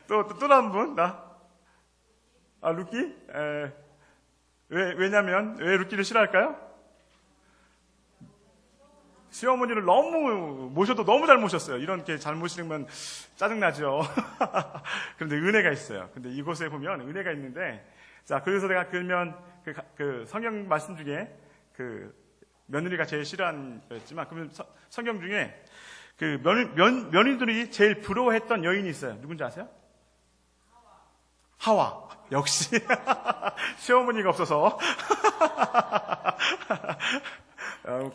또 다른 분? 루키? 왜냐면, 왜 루키를 싫어할까요? 시어머니를 모셔도 너무 잘 모셨어요. 이렇게 잘 모시면 짜증나죠. 그런데 은혜가 있어요. 근데 이곳에 보면 은혜가 있는데, 자, 그래서 내가 그러면 그 성경 말씀 중에 며느리가 제일 싫어하는 거였지만, 그러면 성경 중에 며느리들이 제일 부러워했던 여인이 있어요. 누군지 아세요? 하와. 역시. 시어머니가 없어서.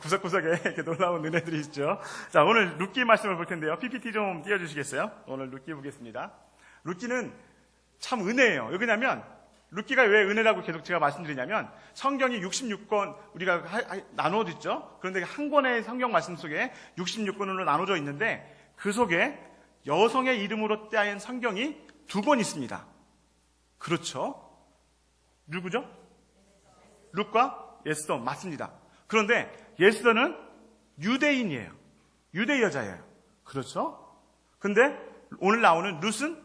구석구석에 이렇게 놀라운 은혜들이 있죠. 자, 오늘 룻기 말씀을 볼 텐데요. PPT 좀 띄워주시겠어요? 오늘 룻기 보겠습니다. 룻기는 참 은혜예요. 왜냐면 룻기가 왜 은혜라고 계속 제가 말씀드리냐면 성경이 66권 우리가 나누어져 있죠. 그런데 한 권의 성경 말씀 속에 66권으로 나눠져 있는데 그 속에 여성의 이름으로 짜인 성경이 2권 있습니다. 그렇죠? 누구죠? 룻과 에스더 맞습니다. 그런데 에스더는 유대인이에요. 유대 여자예요. 그렇죠? 근데 오늘 나오는 룻은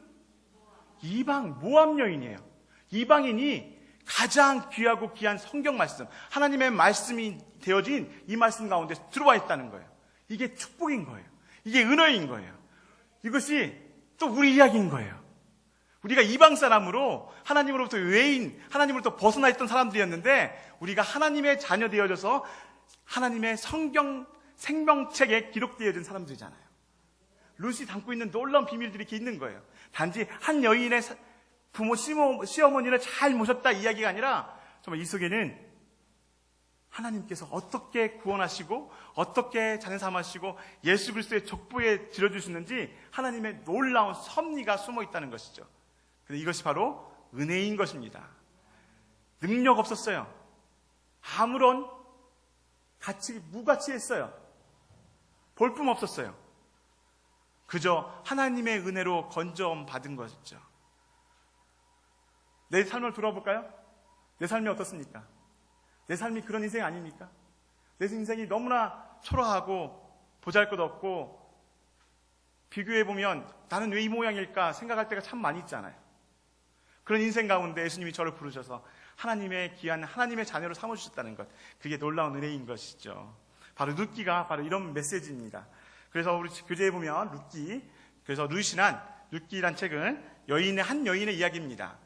이방 모압 여인이에요. 이방인이 가장 귀하고 귀한 성경 말씀, 하나님의 말씀이 되어진 이 말씀 가운데 들어와 있다는 거예요. 이게 축복인 거예요. 이게 은혜인 거예요. 이것이 또 우리 이야기인 거예요. 우리가 이방 사람으로 하나님으로부터 외인, 하나님으로부터 벗어나 있던 사람들이었는데 우리가 하나님의 자녀 되어져서 하나님의 성경 생명책에 기록되어진 사람들이잖아요. 룻이 담고 있는 놀라운 비밀들이 이렇게 있는 거예요. 단지 한 여인의 부모, 시어머니를 잘 모셨다 이야기가 아니라 정말 이 속에는 하나님께서 어떻게 구원하시고 어떻게 자녀 삼으시고 예수 그리스도의 족보에 들여주시는지 하나님의 놀라운 섭리가 숨어 있다는 것이죠. 근데 이것이 바로 은혜인 것입니다. 능력 없었어요. 아무런 무가치했어요. 볼품 없었어요. 그저 하나님의 은혜로 건져움 받은 것이죠. 내 삶을 돌아볼까요? 내 삶이 어떻습니까? 내 삶이 그런 인생 아닙니까? 내 인생이 너무나 초라하고 보잘것없고 비교해보면 나는 왜 이 모양일까 생각할 때가 참 많이 있잖아요. 그런 인생 가운데 예수님이 저를 부르셔서 하나님의 귀한 하나님의 자녀로 삼아주셨다는 것, 그게 놀라운 은혜인 것이죠. 바로 룻기가 바로 이런 메시지입니다. 그래서 우리 교재에 보면 그래서 룻기란 책은 한 여인의 이야기입니다.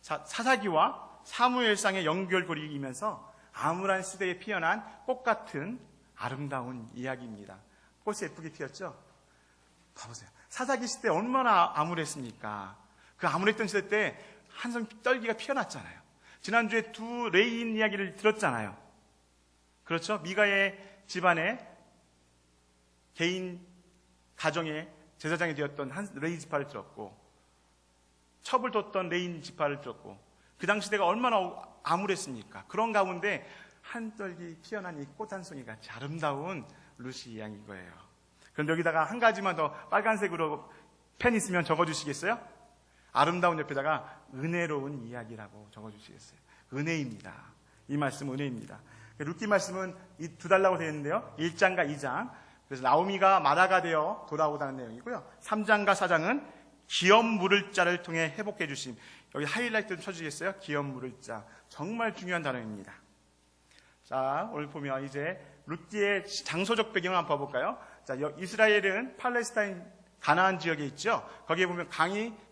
사사기와 사무엘상의 연결고리이면서 암울한 시대에 피어난 꽃 같은 아름다운 이야기입니다. 꽃이 예쁘게 피었죠? 봐보세요. 사사기 시대 얼마나 암울했습니까? 그 암울했던 시대 때 한성 떨기가 피어났잖아요. 지난주에 2 레인 이야기를 들었잖아요. 그렇죠? 미가의 집안에 개인 가정의 제사장이 되었던 한 레이 지파를 들었고 첩을 뒀던 레인 지파를 들었고 그 당시 시대가 얼마나 암울했습니까? 그런 가운데 한떨기 피어난 이 꽃 한 송이 같이 아름다운 룻이 이야기인 거예요. 그런데 여기다가 한 가지만 더 빨간색으로 펜 있으면 적어주시겠어요? 아름다운 옆에다가 은혜로운 이야기라고 적어주시겠어요? 은혜입니다. 이 말씀은 은혜입니다. 룻기 말씀은 이 2달라고 되어 있는데요. 1장과 2장. 그래서 나오미가 마다가 되어 돌아오다는 내용이고요. 3장과 4장은 기업 물을 자를 통해 회복해 주심. 여기 하이라이트 좀 쳐주시겠어요? 기업 물을 자. 정말 중요한 단어입니다. 자, 오늘 보면 이제 룻기의 장소적 배경을 한번 봐볼까요? 자, 이스라엘은 팔레스타인 가나안 지역에 있죠. 거기에 보면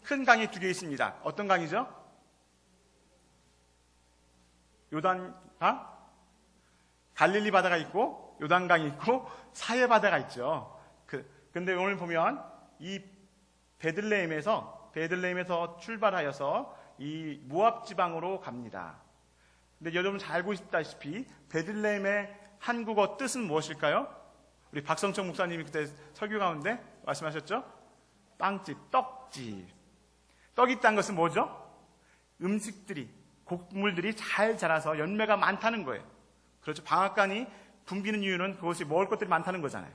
큰 강이 2개 있습니다. 어떤 강이죠? 갈릴리 바다가 있고 요단강이 있고 사해 바다가 있죠. 근데 오늘 보면 이 베들레헴에서 출발하여서 이 모압 지방으로 갑니다. 근데 여러분 잘 알고 있다시피 베들레헴의 한국어 뜻은 무엇일까요? 우리 박성청 목사님이 그때 설교 가운데 말씀하셨죠? 빵집, 떡집. 떡이 있다는 것은 뭐죠? 음식들이, 곡물들이 잘 자라서 열매가 많다는 거예요. 그렇죠. 방앗간이 붐비는 이유는 그것이 먹을 것들이 많다는 거잖아요.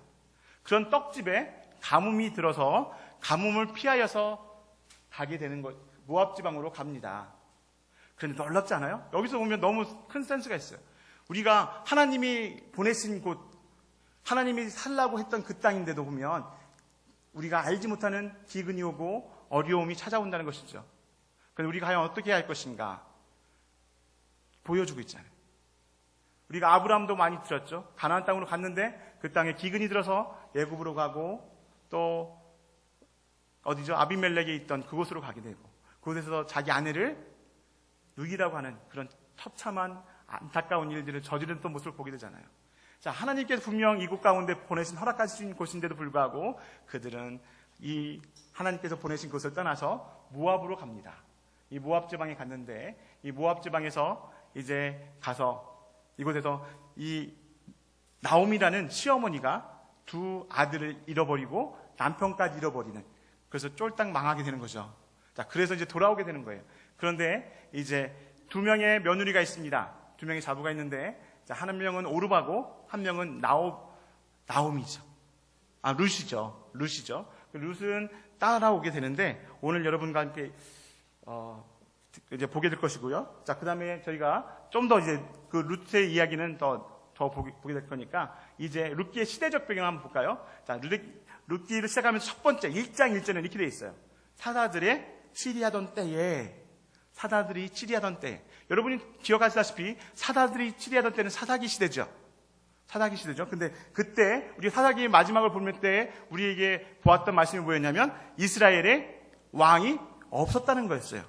그런 떡집에 가뭄이 들어서 가뭄을 피하여서 가게 되는 것, 모압 지방으로 갑니다. 그런데 놀랍지 않아요? 여기서 보면 너무 큰 센스가 있어요. 우리가 하나님이 보내신 곳, 하나님이 살라고 했던 그 땅인데도 보면 우리가 알지 못하는 기근이 오고 어려움이 찾아온다는 것이죠. 그런데 우리가 과연 어떻게 해야 할 것인가 보여주고 있잖아요. 우리가 아브라함도 많이 들었죠. 가나안 땅으로 갔는데 그 땅에 기근이 들어서 애굽으로 가고 또 어디죠? 아비멜렉에 있던 그곳으로 가게 되고 그곳에서 자기 아내를 누이라고 하는 그런 처참한 안타까운 일들을 저지른 또 모습을 보게 되잖아요. 자, 하나님께서 분명 이곳 가운데 보내신 허락하신 곳인데도 불구하고 그들은 이 하나님께서 보내신 곳을 떠나서 모압으로 갑니다. 이 모압 지방에 갔는데 이 모압 지방에서 이제 가서 이곳에서 이 나옴이라는 시어머니가 두 아들을 잃어버리고 남편까지 잃어버리는, 그래서 쫄딱 망하게 되는 거죠. 자, 그래서 이제 돌아오게 되는 거예요. 그런데 이제 두 명의 며느리가 있습니다. 두 명의 자부가 있는데, 자, 한 명은 오르바고 한 명은 나옴이죠. 룻이죠. 룻은 따라오게 되는데 오늘 여러분과 함께 이제 보게 될 것이고요. 자, 그 다음에 저희가 좀 더 이제 그 룻의 이야기는 더 보게 될 거니까 이제 룻기의 시대적 배경을 한번 볼까요? 자, 룻기를 시작하면서 첫 번째 1장 1절에 이렇게 되어 있어요. 사다들이 치리하던 때에. 여러분이 기억하시다시피 사다들이 치리하던 때는 사사기 시대죠. 근데 그때 우리 사사기 마지막을 보면 때 우리에게 보았던 말씀이 뭐였냐면 이스라엘에 왕이 없었다는 거였어요.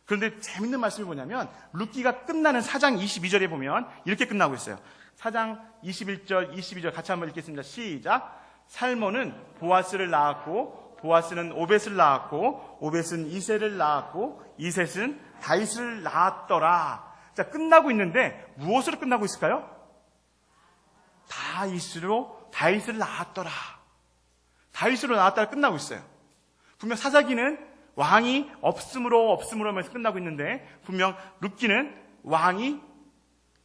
그런데 재밌는 말씀이 뭐냐면 룻기가 끝나는 4장 22절에 보면 이렇게 끝나고 있어요. 4장 21절, 22절 같이 한번 읽겠습니다. 시작. 살몬은 보아스를 낳았고 보아스는 오벳을 낳았고 오벳은 이셋을 낳았고 이셋은 다윗을 낳았더라. 자, 끝나고 있는데 무엇으로 끝나고 있을까요? 다윗을 낳았더라. 다윗으로 낳았다가 끝나고 있어요. 분명 사사기는 왕이 없음으로 하면서 끝나고 있는데 분명 룻기는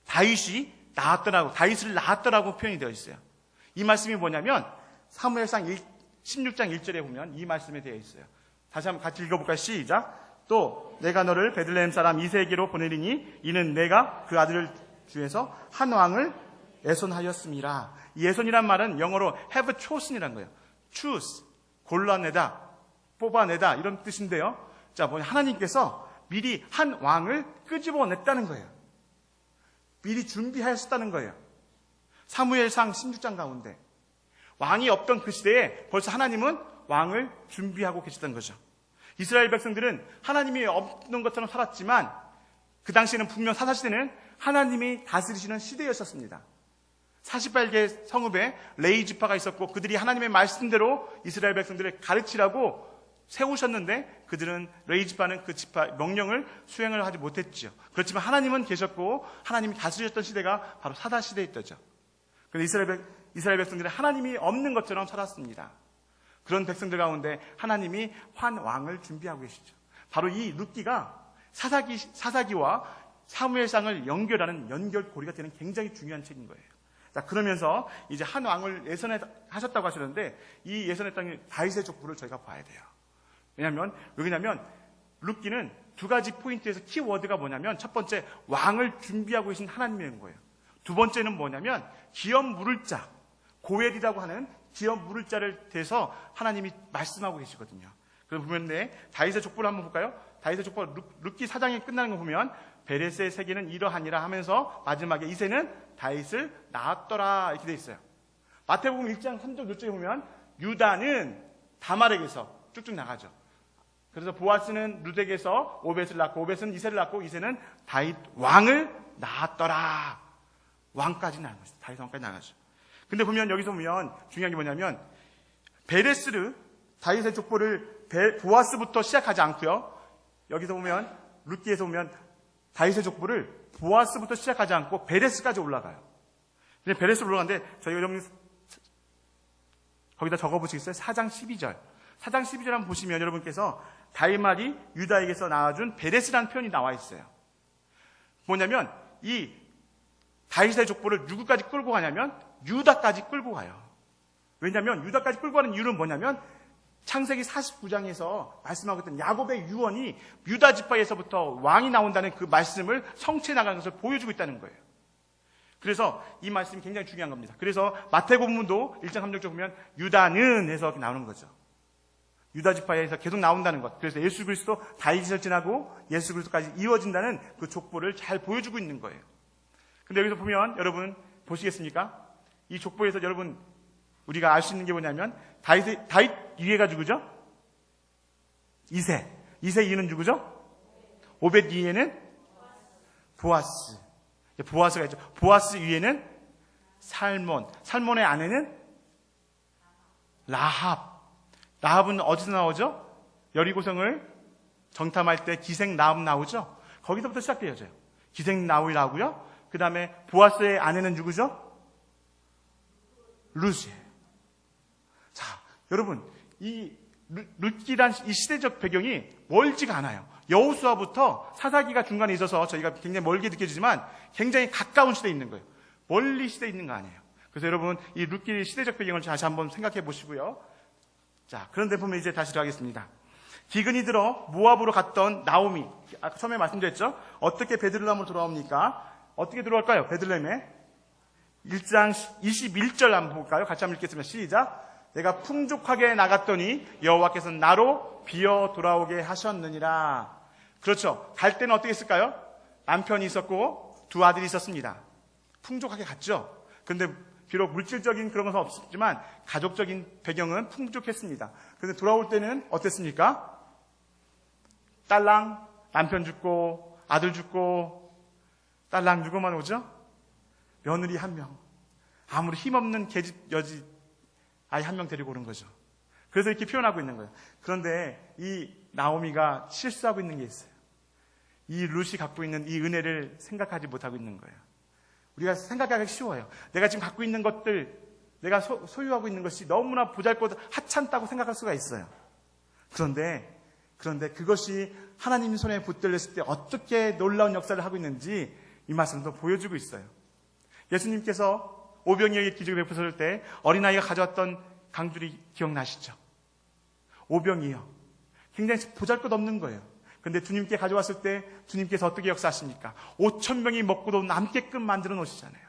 다윗을 낳았더라고 표현이 되어 있어요. 이 말씀이 뭐냐면 사무엘상 16장 1절에 보면 이 말씀이 되어 있어요. 다시 한번 같이 읽어볼까요? 시작. 또 내가 너를 베들레헴 사람 이새에게로 보내리니 이는 내가 그 아들을 중에서 한 왕을 애손하였음이라. 이 애손이란 말은 영어로 have chosen이란 거예요. choose, 골라내다, 뽑아내다 이런 뜻인데요. 자, 하나님께서 미리 한 왕을 끄집어냈다는 거예요. 미리 준비하셨다는 거예요. 사무엘상 16장 가운데 왕이 없던 그 시대에 벌써 하나님은 왕을 준비하고 계셨던 거죠. 이스라엘 백성들은 하나님이 없는 것처럼 살았지만 그 당시에는 분명 사사시대는 하나님이 다스리시는 시대였었습니다. 48개 성읍에 레위 지파가 있었고 그들이 하나님의 말씀대로 이스라엘 백성들을 가르치라고 세우셨는데 그들은 레위 지파는 그 지파 명령을 수행을 하지 못했죠. 그렇지만 하나님은 계셨고 하나님이 다스리셨던 시대가 바로 사사 시대였죠. 그런데 이스라엘 백성들은 하나님이 없는 것처럼 살았습니다. 그런 백성들 가운데 하나님이 한 왕을 준비하고 계시죠. 바로 이 룻기가 사사기와 사무엘상을 연결하는 연결고리가 되는 굉장히 중요한 책인 거예요. 자, 그러면서 이제 한 왕을 예선하셨다고 하셨는데 이 예선했던 다윗의 족보를 저희가 봐야 돼요. 왜냐하면 룻기는 두 가지 포인트에서 키워드가 뭐냐면 첫 번째 왕을 준비하고 계신 하나님인 거예요. 두 번째는 뭐냐면 기업 물을 자, 고엘이라고 하는 기업 물을 자를 대해서 하나님이 말씀하고 계시거든요. 그래서 보면 다윗의 족보를 한번 볼까요? 다윗의 족보 룻기 4장이 끝나는 거 보면 베레스의 세계는 이러하니라 하면서 마지막에 이새는 다윗을 낳았더라 이렇게 돼 있어요. 마태복음 1장 3절 4절에 보면 유다는 다말에게서 쭉쭉 나가죠. 그래서 보아스는 룻에게서 오벳을 낳고 오벳은 이새를 낳고 이새는 다윗 왕을 낳았더라. 왕까지 나간 것이죠. 다윗 왕까지 나가죠. 근데 여기서 보면 중요한 게 뭐냐면 베레스를 다윗의 족보를 보아스부터 시작하지 않고요. 여기서 보면 룻기에서 보면 다윗의 족보를 보아스부터 시작하지 않고 베레스까지 올라가요. 근데 베레스로 올라가는데 저희 여러분 거기다 적어보시겠어요? 4장 12절. 4장 12절 한번 보시면 여러분께서 다윗말이 유다에게서 낳아준 베레스라는 표현이 나와 있어요. 뭐냐면 이 다윗의 족보를 누구까지 끌고 가냐면 유다까지 끌고 가요. 왜냐하면 유다까지 끌고 가는 이유는 뭐냐면 창세기 49장에서 말씀하고 있던 야곱의 유언이 유다 지파에서부터 왕이 나온다는 그 말씀을 성취해 나가는 것을 보여주고 있다는 거예요. 그래서 이 말씀이 굉장히 중요한 겁니다. 그래서 마태복음도 1장 3절에 보면 유다는 해서 나오는 거죠. 유다 지파에서 계속 나온다는 것. 그래서 예수 그리스도 다윗을 지나고 예수 그리스도까지 이어진다는 그 족보를 잘 보여주고 있는 거예요. 근데 여기서 보면 여러분 보시겠습니까? 이 족보에서 여러분 우리가 알 수 있는 게 뭐냐면 다윗 위에가 누구죠? 이세 이는 누구죠? 오벳 위에는 보아스. 보아스가 있죠. 보아스 위에는 살몬의 아내는 라합은 어디서 나오죠? 여리고성을 정탐할 때 기생 라합 나오죠? 거기서부터 시작되어져요. 기생 라합이라고요. 그 다음에 보아스의 아내는 누구죠? 루시예요. 자, 여러분 이 룻기란 이 시대적 배경이 멀지가 않아요. 여호수아부터 사사기가 중간에 있어서 저희가 굉장히 멀게 느껴지지만 굉장히 가까운 시대에 있는 거예요. 멀리 시대에 있는 거 아니에요. 그래서 여러분 이 룻기 시대적 배경을 다시 한번 생각해 보시고요. 자, 그런데 보면 이제 다시 들어가겠습니다. 기근이 들어 모압으로 갔던 나오미, 아까 처음에 말씀드렸죠? 어떻게 베들레헴으로 돌아옵니까? 어떻게 들어올까요? 베들레헴에 1장 21절 한번 볼까요? 같이 한번 읽겠습니다. 시작. 내가 풍족하게 나갔더니 여호와께서 나로 비어 돌아오게 하셨느니라. 그렇죠. 갈 때는 어떻게 했을까요? 남편이 있었고 두 아들이 있었습니다. 풍족하게 갔죠. 근데 비록 물질적인 그런 것은 없었지만 가족적인 배경은 풍족했습니다. 그런데 돌아올 때는 어땠습니까? 딸랑 남편 죽고 아들 죽고 딸랑 누구만 오죠? 며느리 한 명. 아무리 힘없는 계집 여지 아이 한 명 데리고 오는 거죠. 그래서 이렇게 표현하고 있는 거예요. 그런데 이 나오미가 실수하고 있는 게 있어요. 이 룻이 갖고 있는 이 은혜를 생각하지 못하고 있는 거예요. 우리가 생각하기 쉬워요. 내가 지금 갖고 있는 것들, 내가 소유하고 있는 것이 너무나 보잘것 하찮다고 생각할 수가 있어요. 그런데 그것이 하나님 손에 붙들렸을 때 어떻게 놀라운 역사를 하고 있는지 이 말씀도 보여주고 있어요. 예수님께서 오병이어에게 기적을 베푸셨을 때 어린아이가 가져왔던 강줄이 기억나시죠? 오병이어. 굉장히 보잘것없는 거예요. 그런데 주님께 가져왔을 때 주님께서 어떻게 역사하십니까? 5,000명이 먹고도 남게끔 만들어 놓으시잖아요.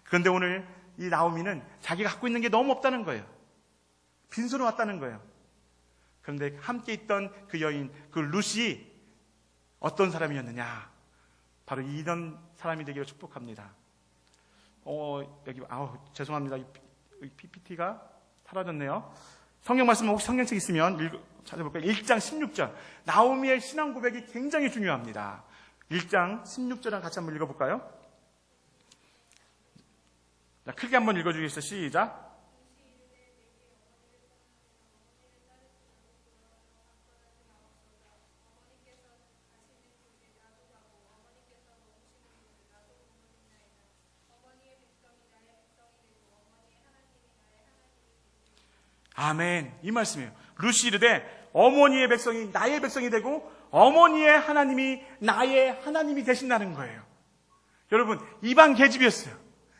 그런데 오늘 이 나오미는 자기가 갖고 있는 게 너무 없다는 거예요. 빈손으로 왔다는 거예요. 그런데 함께 있던 그 여인, 그 룻이 어떤 사람이었느냐? 바로 이런 사람이 되기를 축복합니다. 여기 죄송합니다. 이 PPT가 사라졌네요. 성경 말씀 혹시 성경책 있으면 찾아볼까요? 1장 16절. 나오미의 신앙 고백이 굉장히 중요합니다. 1장 16절을 같이 한번 읽어볼까요? 자, 크게 한번 읽어주겠어요. 시작. 아멘. 이 말씀이에요. 룻이 이르되 어머니의 백성이 나의 백성이 되고 어머니의 하나님이 나의 하나님이 되신다는 거예요. 여러분, 이방 계집이었어요.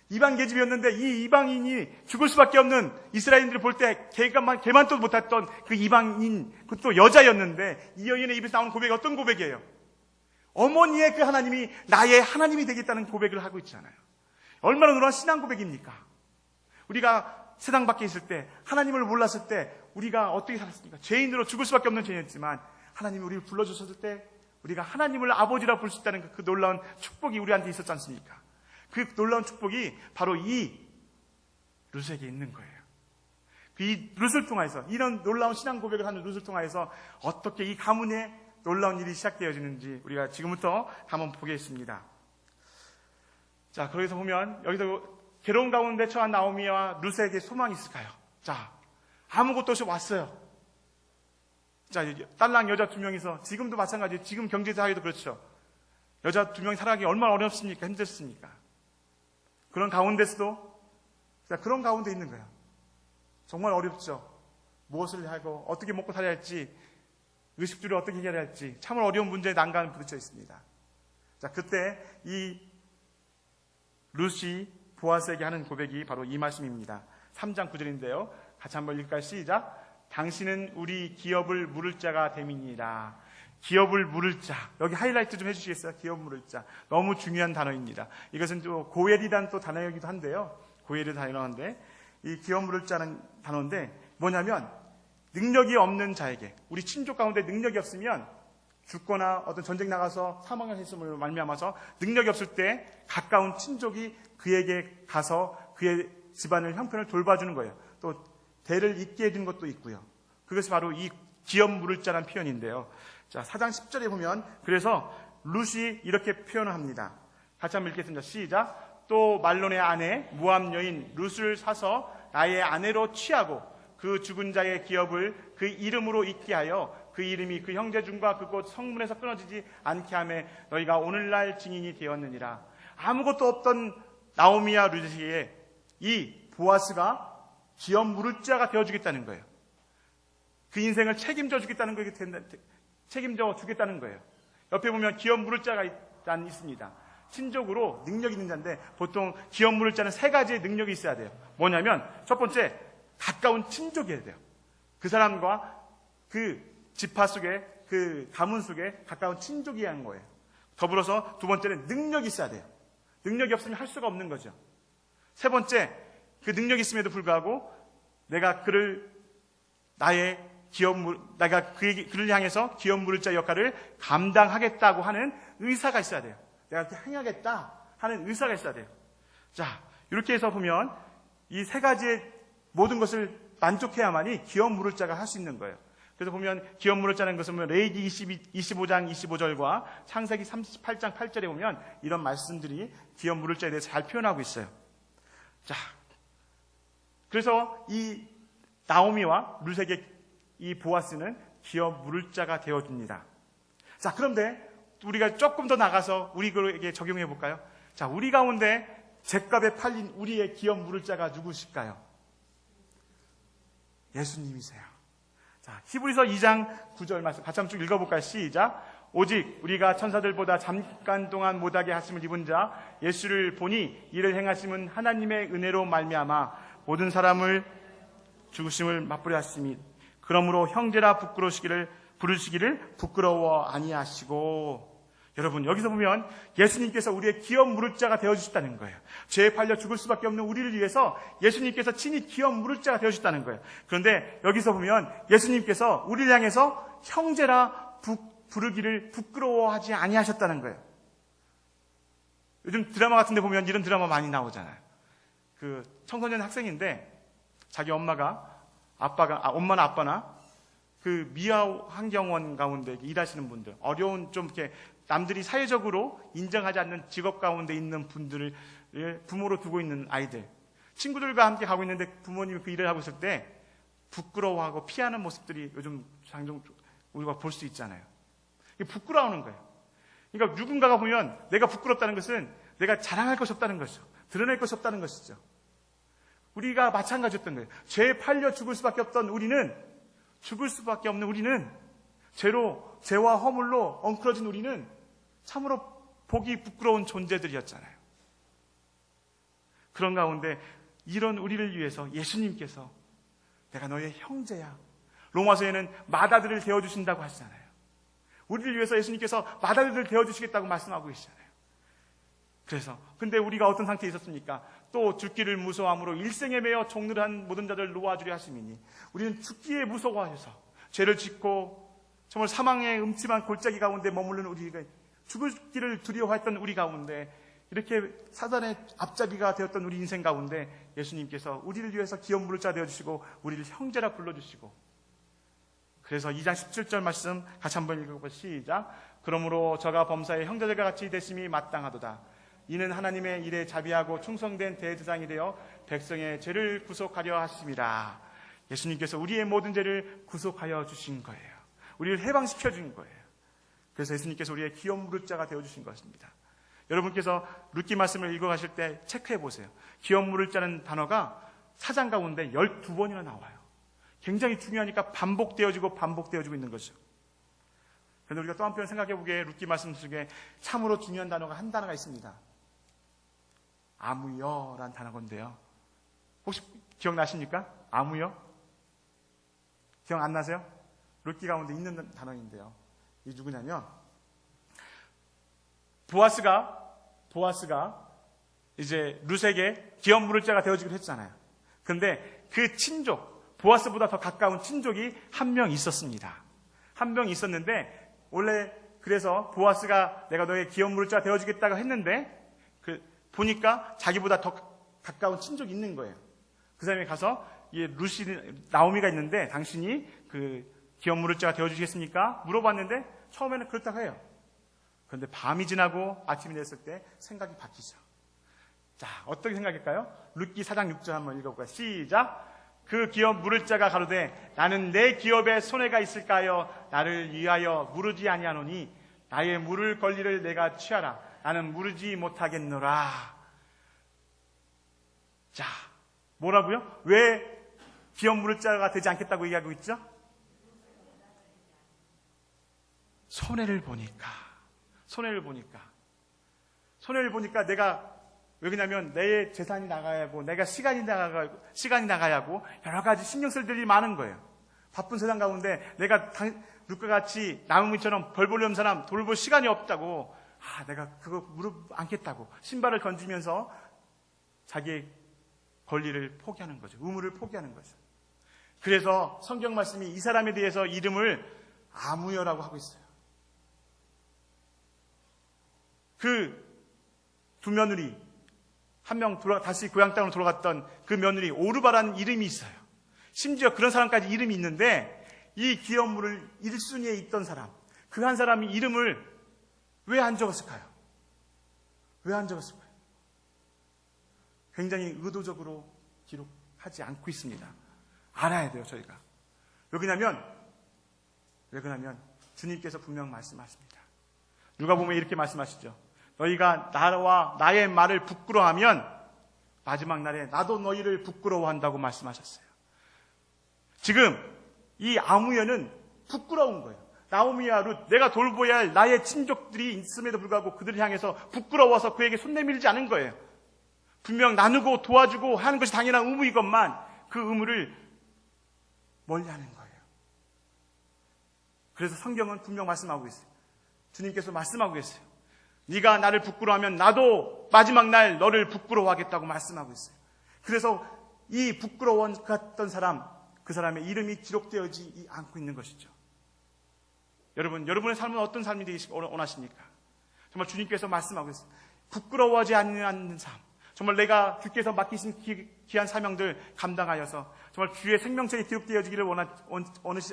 이방 계집이었는데 이 이방인이 죽을 수밖에 없는 이스라엘인들을 볼 때 개만도 못했던 그 이방인, 그것도 여자였는데 이 여인의 입에서 나오는 고백이 어떤 고백이에요? 어머니의 그 하나님이 나의 하나님이 되겠다는 고백을 하고 있잖아요. 얼마나 놀라운 신앙 고백입니까? 우리가 세상 밖에 있을 때, 하나님을 몰랐을 때 우리가 어떻게 살았습니까? 죄인으로 죽을 수밖에 없는 죄인이었지만 하나님이 우리를 불러주셨을 때 우리가 하나님을 아버지라 부를 수 있다는 그 놀라운 축복이 우리한테 있었지 않습니까? 그 놀라운 축복이 바로 이 룻에게 있는 거예요. 이 룻을 통해서, 이런 놀라운 신앙 고백을 하는 룻을 통해서 어떻게 이 가문에 놀라운 일이 시작되어지는지 우리가 지금부터 한번 보겠습니다. 자, 그래서 보면 여기서 괴로운 가운데 처한 나오미와 룻에게 소망이 있을까요? 자, 아무것도 없이 왔어요. 자, 딸랑 여자 2명이서 지금도 마찬가지예요. 지금 경제사회도 그렇죠. 여자 2명이 살아가기 얼마나 어렵습니까? 힘들습니까? 그런 가운데서도 그런 가운데 있는 거예요. 정말 어렵죠. 무엇을 하고 어떻게 먹고 살아야 할지, 의식주를 어떻게 해결해야 할지 참으로 어려운 문제에 난간을 부딪혀 있습니다. 자, 그때 이 룻이 보아스에게 하는 고백이 바로 이 말씀입니다. 3장 9절인데요. 같이 한번 읽을까요? 시작. 당신은 우리 기업을 물을 자가 됨이니라. 기업을 물을 자. 여기 하이라이트 좀 해주시겠어요? 기업 물을 자. 너무 중요한 단어입니다. 이것은 또 고엘이란 또 단어이기도 한데요. 고엘이 단어인데 이 기업 물을 자는 단어인데 뭐냐면 능력이 없는 자에게, 우리 친족 가운데 능력이 없으면 죽거나 어떤 전쟁 나가서 사망을 했음을 말미암아서 능력이 없을 때 가까운 친족이 그에게 가서 그의 집안을 형편을 돌봐주는 거예요. 또 대를 잇게 해주는 것도 있고요. 그것이 바로 이 기업 물을 자라는 표현인데요. 자, 4장 10절에 보면 그래서 룻이 이렇게 표현을 합니다. 같이 한번 읽겠습니다. 시작. 또 말론의 아내 모압 여인 룻을 사서 나의 아내로 취하고 그 죽은 자의 기업을 그 이름으로 잊게 하여 그 이름이 그 형제 중과 그곳 성문에서 끊어지지 않게 하며 너희가 오늘날 증인이 되었느니라. 아무것도 없던 나오미와 룻에게 이 보아스가 기업 물을 자가 되어주겠다는 거예요. 그 인생을 책임져 주겠다는 거예요. 책임져 주겠다는 거예요. 옆에 보면 기업 물을 자가 있습니다. 친족으로 능력 있는 자인데 보통 기업 물을 자는 세 가지의 능력이 있어야 돼요. 뭐냐면 첫 번째, 가까운 친족이어야 돼요. 그 사람과 그 지파 속에, 그 가문 속에 가까운 친족이어야 하는 거예요. 더불어서 두 번째는 능력이 있어야 돼요. 능력이 없으면 할 수가 없는 거죠. 세 번째, 그 능력이 있음에도 불구하고 내가 그를 내가 그를 향해서 기업 물을 자 역할을 감당하겠다고 하는 의사가 있어야 돼요. 내가 이렇게 행하겠다 하는 의사가 있어야 돼요. 자, 이렇게 해서 보면 이 세 가지의 모든 것을 만족해야만이 기업 물을 자가 할 수 있는 거예요. 그래서 보면 기업 물을 자는 것은 레위기 25장 25절과 창세기 38장 8절에 보면 이런 말씀들이 기업 물을 자에 대해서 잘 표현하고 있어요. 자, 그래서 이 나오미와 룻에게 이 보아스는 기업 물을 자가 되어줍니다. 자, 그런데 우리가 조금 더 나가서 우리에게 적용해 볼까요? 자, 우리 가운데 죗값에 팔린 우리의 기업 물을 자가 누구실까요? 예수님이세요. 자, 히브리서 2장 9절 말씀 같이 한번 쭉 읽어볼까요? 시작. 오직 우리가 천사들보다 잠깐 동안 못하게 하심을 입은 자 예수를 보니 이를 행하심은 하나님의 은혜로 말미암아 모든 사람을 죽으심을 맛보려 하심이 그러므로 형제라 부르시기를 부끄러워 아니하시고. 여러분, 여기서 보면 예수님께서 우리의 기업 물을 자가 되어주셨다는 거예요. 죄에 팔려 죽을 수밖에 없는 우리를 위해서 예수님께서 친히 기업 물을 자가 되어주셨다는 거예요. 그런데 여기서 보면 예수님께서 우리를 향해서 형제라 부르기를 부끄러워하지 아니하셨다는 거예요. 요즘 드라마 같은 데 보면 이런 드라마 많이 나오잖아요. 그 청소년 학생인데 자기 엄마나 아빠나 그 미아 환경원 가운데 일하시는 분들, 어려운 좀 이렇게 남들이 사회적으로 인정하지 않는 직업 가운데 있는 분들을 부모로 두고 있는 아이들, 친구들과 함께 가고 있는데 부모님이 그 일을 하고 있을 때 부끄러워하고 피하는 모습들이 요즘 종종 우리가 볼 수 있잖아요. 이게 부끄러워하는 거예요. 그러니까 누군가가 보면 내가 부끄럽다는 것은 내가 자랑할 것이 없다는 것이죠. 드러낼 것이 없다는 것이죠. 우리가 마찬가지였던 거예요. 죄에 팔려 죽을 수밖에 없는 우리는 죄와 허물로 엉클어진 우리는 참으로 보기 부끄러운 존재들이었잖아요. 그런 가운데 이런 우리를 위해서 예수님께서 내가 너의 형제야. 로마서에는 맏아들을 되어주신다고 하시잖아요. 우리를 위해서 예수님께서 맏아들을 되어주시겠다고 말씀하고 계시잖아요. 그래서 근데 우리가 어떤 상태에 있었습니까? 또 죽기를 무서워함으로 일생에 매여 종들한 모든 자들 놓아주려 하심이니 우리는 죽기에 무서워하셔서 죄를 짓고 정말 사망의 음침한 골짜기 가운데 머무르는 우리가 죽기를 두려워했던 우리 가운데 이렇게 사단의 앞잡이가 되었던 우리 인생 가운데 예수님께서 우리를 위해서 기업 물을 자 되어주시고 우리를 형제라 불러주시고 그래서 2장 17절 말씀 같이 한번 읽어보고 시작. 그러므로 저가 범사의 형제들과 같이 되심이 마땅하도다. 이는 하나님의 일에 자비하고 충성된 대제사장이 되어 백성의 죄를 구속하려 하심이라. 예수님께서 우리의 모든 죄를 구속하여 주신 거예요. 우리를 해방시켜 준 거예요. 그래서 예수님께서 우리의 기업 물을 자가 되어주신 것입니다. 여러분께서 룻기 말씀을 읽어가실 때 체크해 보세요. 기업 물을 자는 단어가 4장 가운데 12번이나 나와요. 굉장히 중요하니까 반복되어지고 있는 거죠. 그런데 우리가 또 한편 생각해 보기에 룻기 말씀 속에 참으로 중요한 단어가 한 단어가 있습니다. 아무여라는 단어인데요. 혹시 기억나십니까? 아무여? 기억 안 나세요? 룻기 가운데 있는 단어인데요. 이 누구냐면 보아스가 이제 룻에게 기업 물을 자가 되어주기로 했잖아요. 그런데 그 친족 보아스보다 더 가까운 친족이 한 명 있었습니다. 한 명 있었는데 원래 그래서 보아스가 내가 너의 기업 무릇자 되어주겠다고 했는데 보니까 자기보다 더 가까운 친족이 있는 거예요. 그 사람이 가서 나오미가 있는데 당신이 기업 무릇자가 되어주시겠습니까? 물어봤는데 처음에는 그렇다고 해요. 그런데 밤이 지나고 아침이 됐을 때 생각이 바뀌죠. 자, 어떻게 생각할까요? 룻기 4장 6절 한번 읽어볼까요? 시작! 그 기업 물을 자가 가로되 나는 내 기업에 손해가 있을까요? 나를 위하여 무르지 아니하노니 나의 물을 권리를 내가 취하라. 나는 무르지 못하겠노라. 자, 뭐라고요? 왜 기업 물을 자가 되지 않겠다고 얘기하고 있죠? 손해를 보니까 내가 왜 그러냐면 내 재산이 나가야 하고 내가 시간이 나가야 하고 여러 가지 신경 쓸 일이 많은 거예요. 바쁜 세상 가운데 내가 룻과 같이 나무미처럼 벌 보려는 사람 돌볼 시간이 없다고 내가 그거 무릎 안겠다고 신발을 던지면서 자기의 권리를 포기하는 거죠. 의무를 포기하는 거죠. 그래서 성경 말씀이 이 사람에 대해서 이름을 아무여라고 하고 있어요. 그 두 며느리 한 명 다시 고향 땅으로 돌아갔던 그 며느리 오르바라는 이름이 있어요. 심지어 그런 사람까지 이름이 있는데 이 기업물을 1순위에 있던 사람, 그 한 사람이 이름을 왜 안 적었을까요? 굉장히 의도적으로 기록하지 않고 있습니다. 알아야 돼요, 저희가. 왜 그러냐면 주님께서 분명 말씀하십니다. 누가복음에 이렇게 말씀하시죠. 너희가 나와 나의 말을 부끄러워하면 마지막 날에 나도 너희를 부끄러워한다고 말씀하셨어요. 지금 이 아무여는 부끄러운 거예요. 나오미와 룻, 내가 돌보아야 할 나의 친족들이 있음에도 불구하고 그들을 향해서 부끄러워서 그에게 손 내밀지 않은 거예요. 분명 나누고 도와주고 하는 것이 당연한 의무이건만 그 의무를 멀리하는 거예요. 그래서 성경은 분명 말씀하고 있어요. 주님께서 말씀하고 계세요. 네가 나를 부끄러워하면 나도 마지막 날 너를 부끄러워하겠다고 말씀하고 있어요. 그래서 이 부끄러웠던 사람, 그 사람의 이름이 기록되어지지 않고 있는 것이죠. 여러분의 삶은 어떤 삶이 되시기 원하십니까? 정말 주님께서 말씀하고 있어요. 부끄러워하지 않는 삶. 정말 내가 주께서 맡기신 귀한 사명들 감당하여서 정말 주의 생명책에 기록되어지기를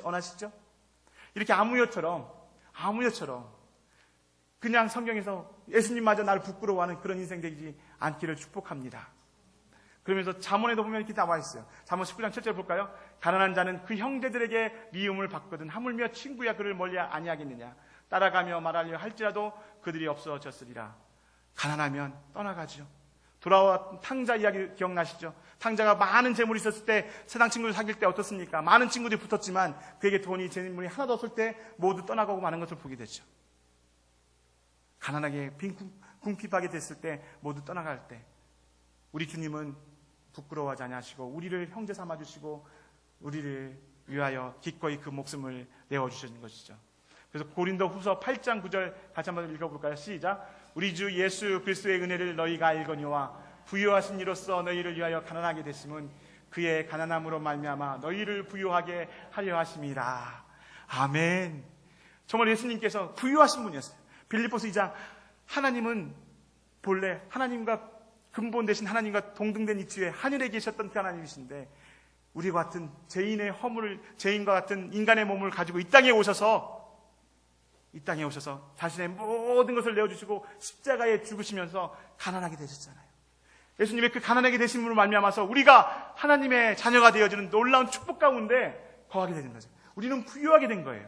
원하시죠? 이렇게 아무여처럼 그냥 성경에서 예수님마저 나를 부끄러워하는 그런 인생 되지 않기를 축복합니다. 그러면서 잠언에도 보면 이렇게 나와 있어요. 잠언 19장 7절 볼까요? 가난한 자는 그 형제들에게 미움을 받거든 하물며 친구야 그를 멀리 아니하겠느냐. 따라가며 말하려 할지라도 그들이 없어졌으리라. 가난하면 떠나가죠. 돌아와 탕자 이야기 기억나시죠? 탕자가 많은 재물이 있었을 때 세상 친구들 사귈 때 어떻습니까? 많은 친구들이 붙었지만 그에게 돈이 재물이 하나도 없을 때 모두 떠나가고 마는 것을 보게 되죠. 가난하게 궁핍하게 됐을 때 모두 떠나갈 때 우리 주님은 부끄러워하지 않으시고 우리를 형제 삼아주시고 우리를 위하여 기꺼이 그 목숨을 내어주시는 것이죠. 그래서 고린도 후서 8장 9절 같이 한번 읽어볼까요? 시작. 우리 주 예수 그리스도의 은혜를 너희가 알거니와 부유하신 이로써 너희를 위하여 가난하게 됐음은 그의 가난함으로 말미암아 너희를 부유하게 하려 하심이라. 아멘. 정말 예수님께서 부유하신 분이었어요. 빌립보서 2장 하나님은 본래 하나님과 근본 되신 하나님과 동등된 위치에 하늘에 계셨던 그 하나님이신데 우리와 같은 죄인과 같은 인간의 몸을 가지고 이 땅에 오셔서 자신의 모든 것을 내어주시고 십자가에 죽으시면서 가난하게 되셨잖아요. 예수님의 그 가난하게 되심으로 말미암아서 우리가 하나님의 자녀가 되어지는 놀라운 축복 가운데 거하게 되는 거죠. 우리는 부유하게 된 거예요.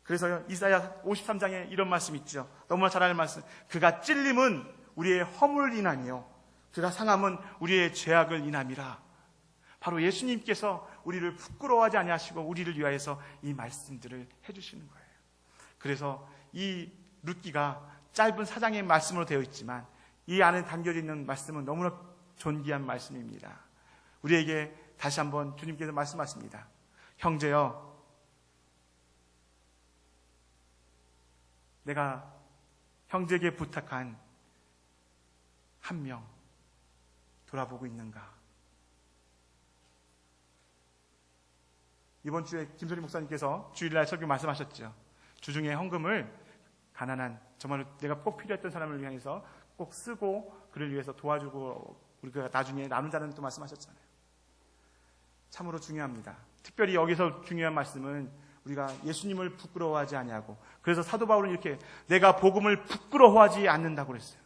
그래서 이사야 53장에 이런 말씀이 있죠. 너무나 잘 아는 말씀. 그가 찔림은 우리의 허물을 인하며 그가 상함은 우리의 죄악을 인함이라. 바로 예수님께서 우리를 부끄러워하지 아니하시고 우리를 위하여서 이 말씀들을 해주시는 거예요. 그래서 이 룻기가 짧은 4장의 말씀으로 되어 있지만 이 안에 담겨져 있는 말씀은 너무나 존귀한 말씀입니다. 우리에게 다시 한번 주님께서 말씀하십니다. 형제여, 내가 형제에게 부탁한 한 명 돌아보고 있는가? 이번 주에 김소리 목사님께서 주일날 설교 말씀하셨죠. 주중에 헌금을 가난한, 정말 내가 꼭 필요했던 사람을 위해서 꼭 쓰고 그를 위해서 도와주고 우리가 나중에 나누자는 또 말씀하셨잖아요. 참으로 중요합니다. 특별히 여기서 중요한 말씀은 우리가 예수님을 부끄러워하지 아니하고, 그래서 사도 바울은 이렇게 내가 복음을 부끄러워하지 않는다고 그랬어요.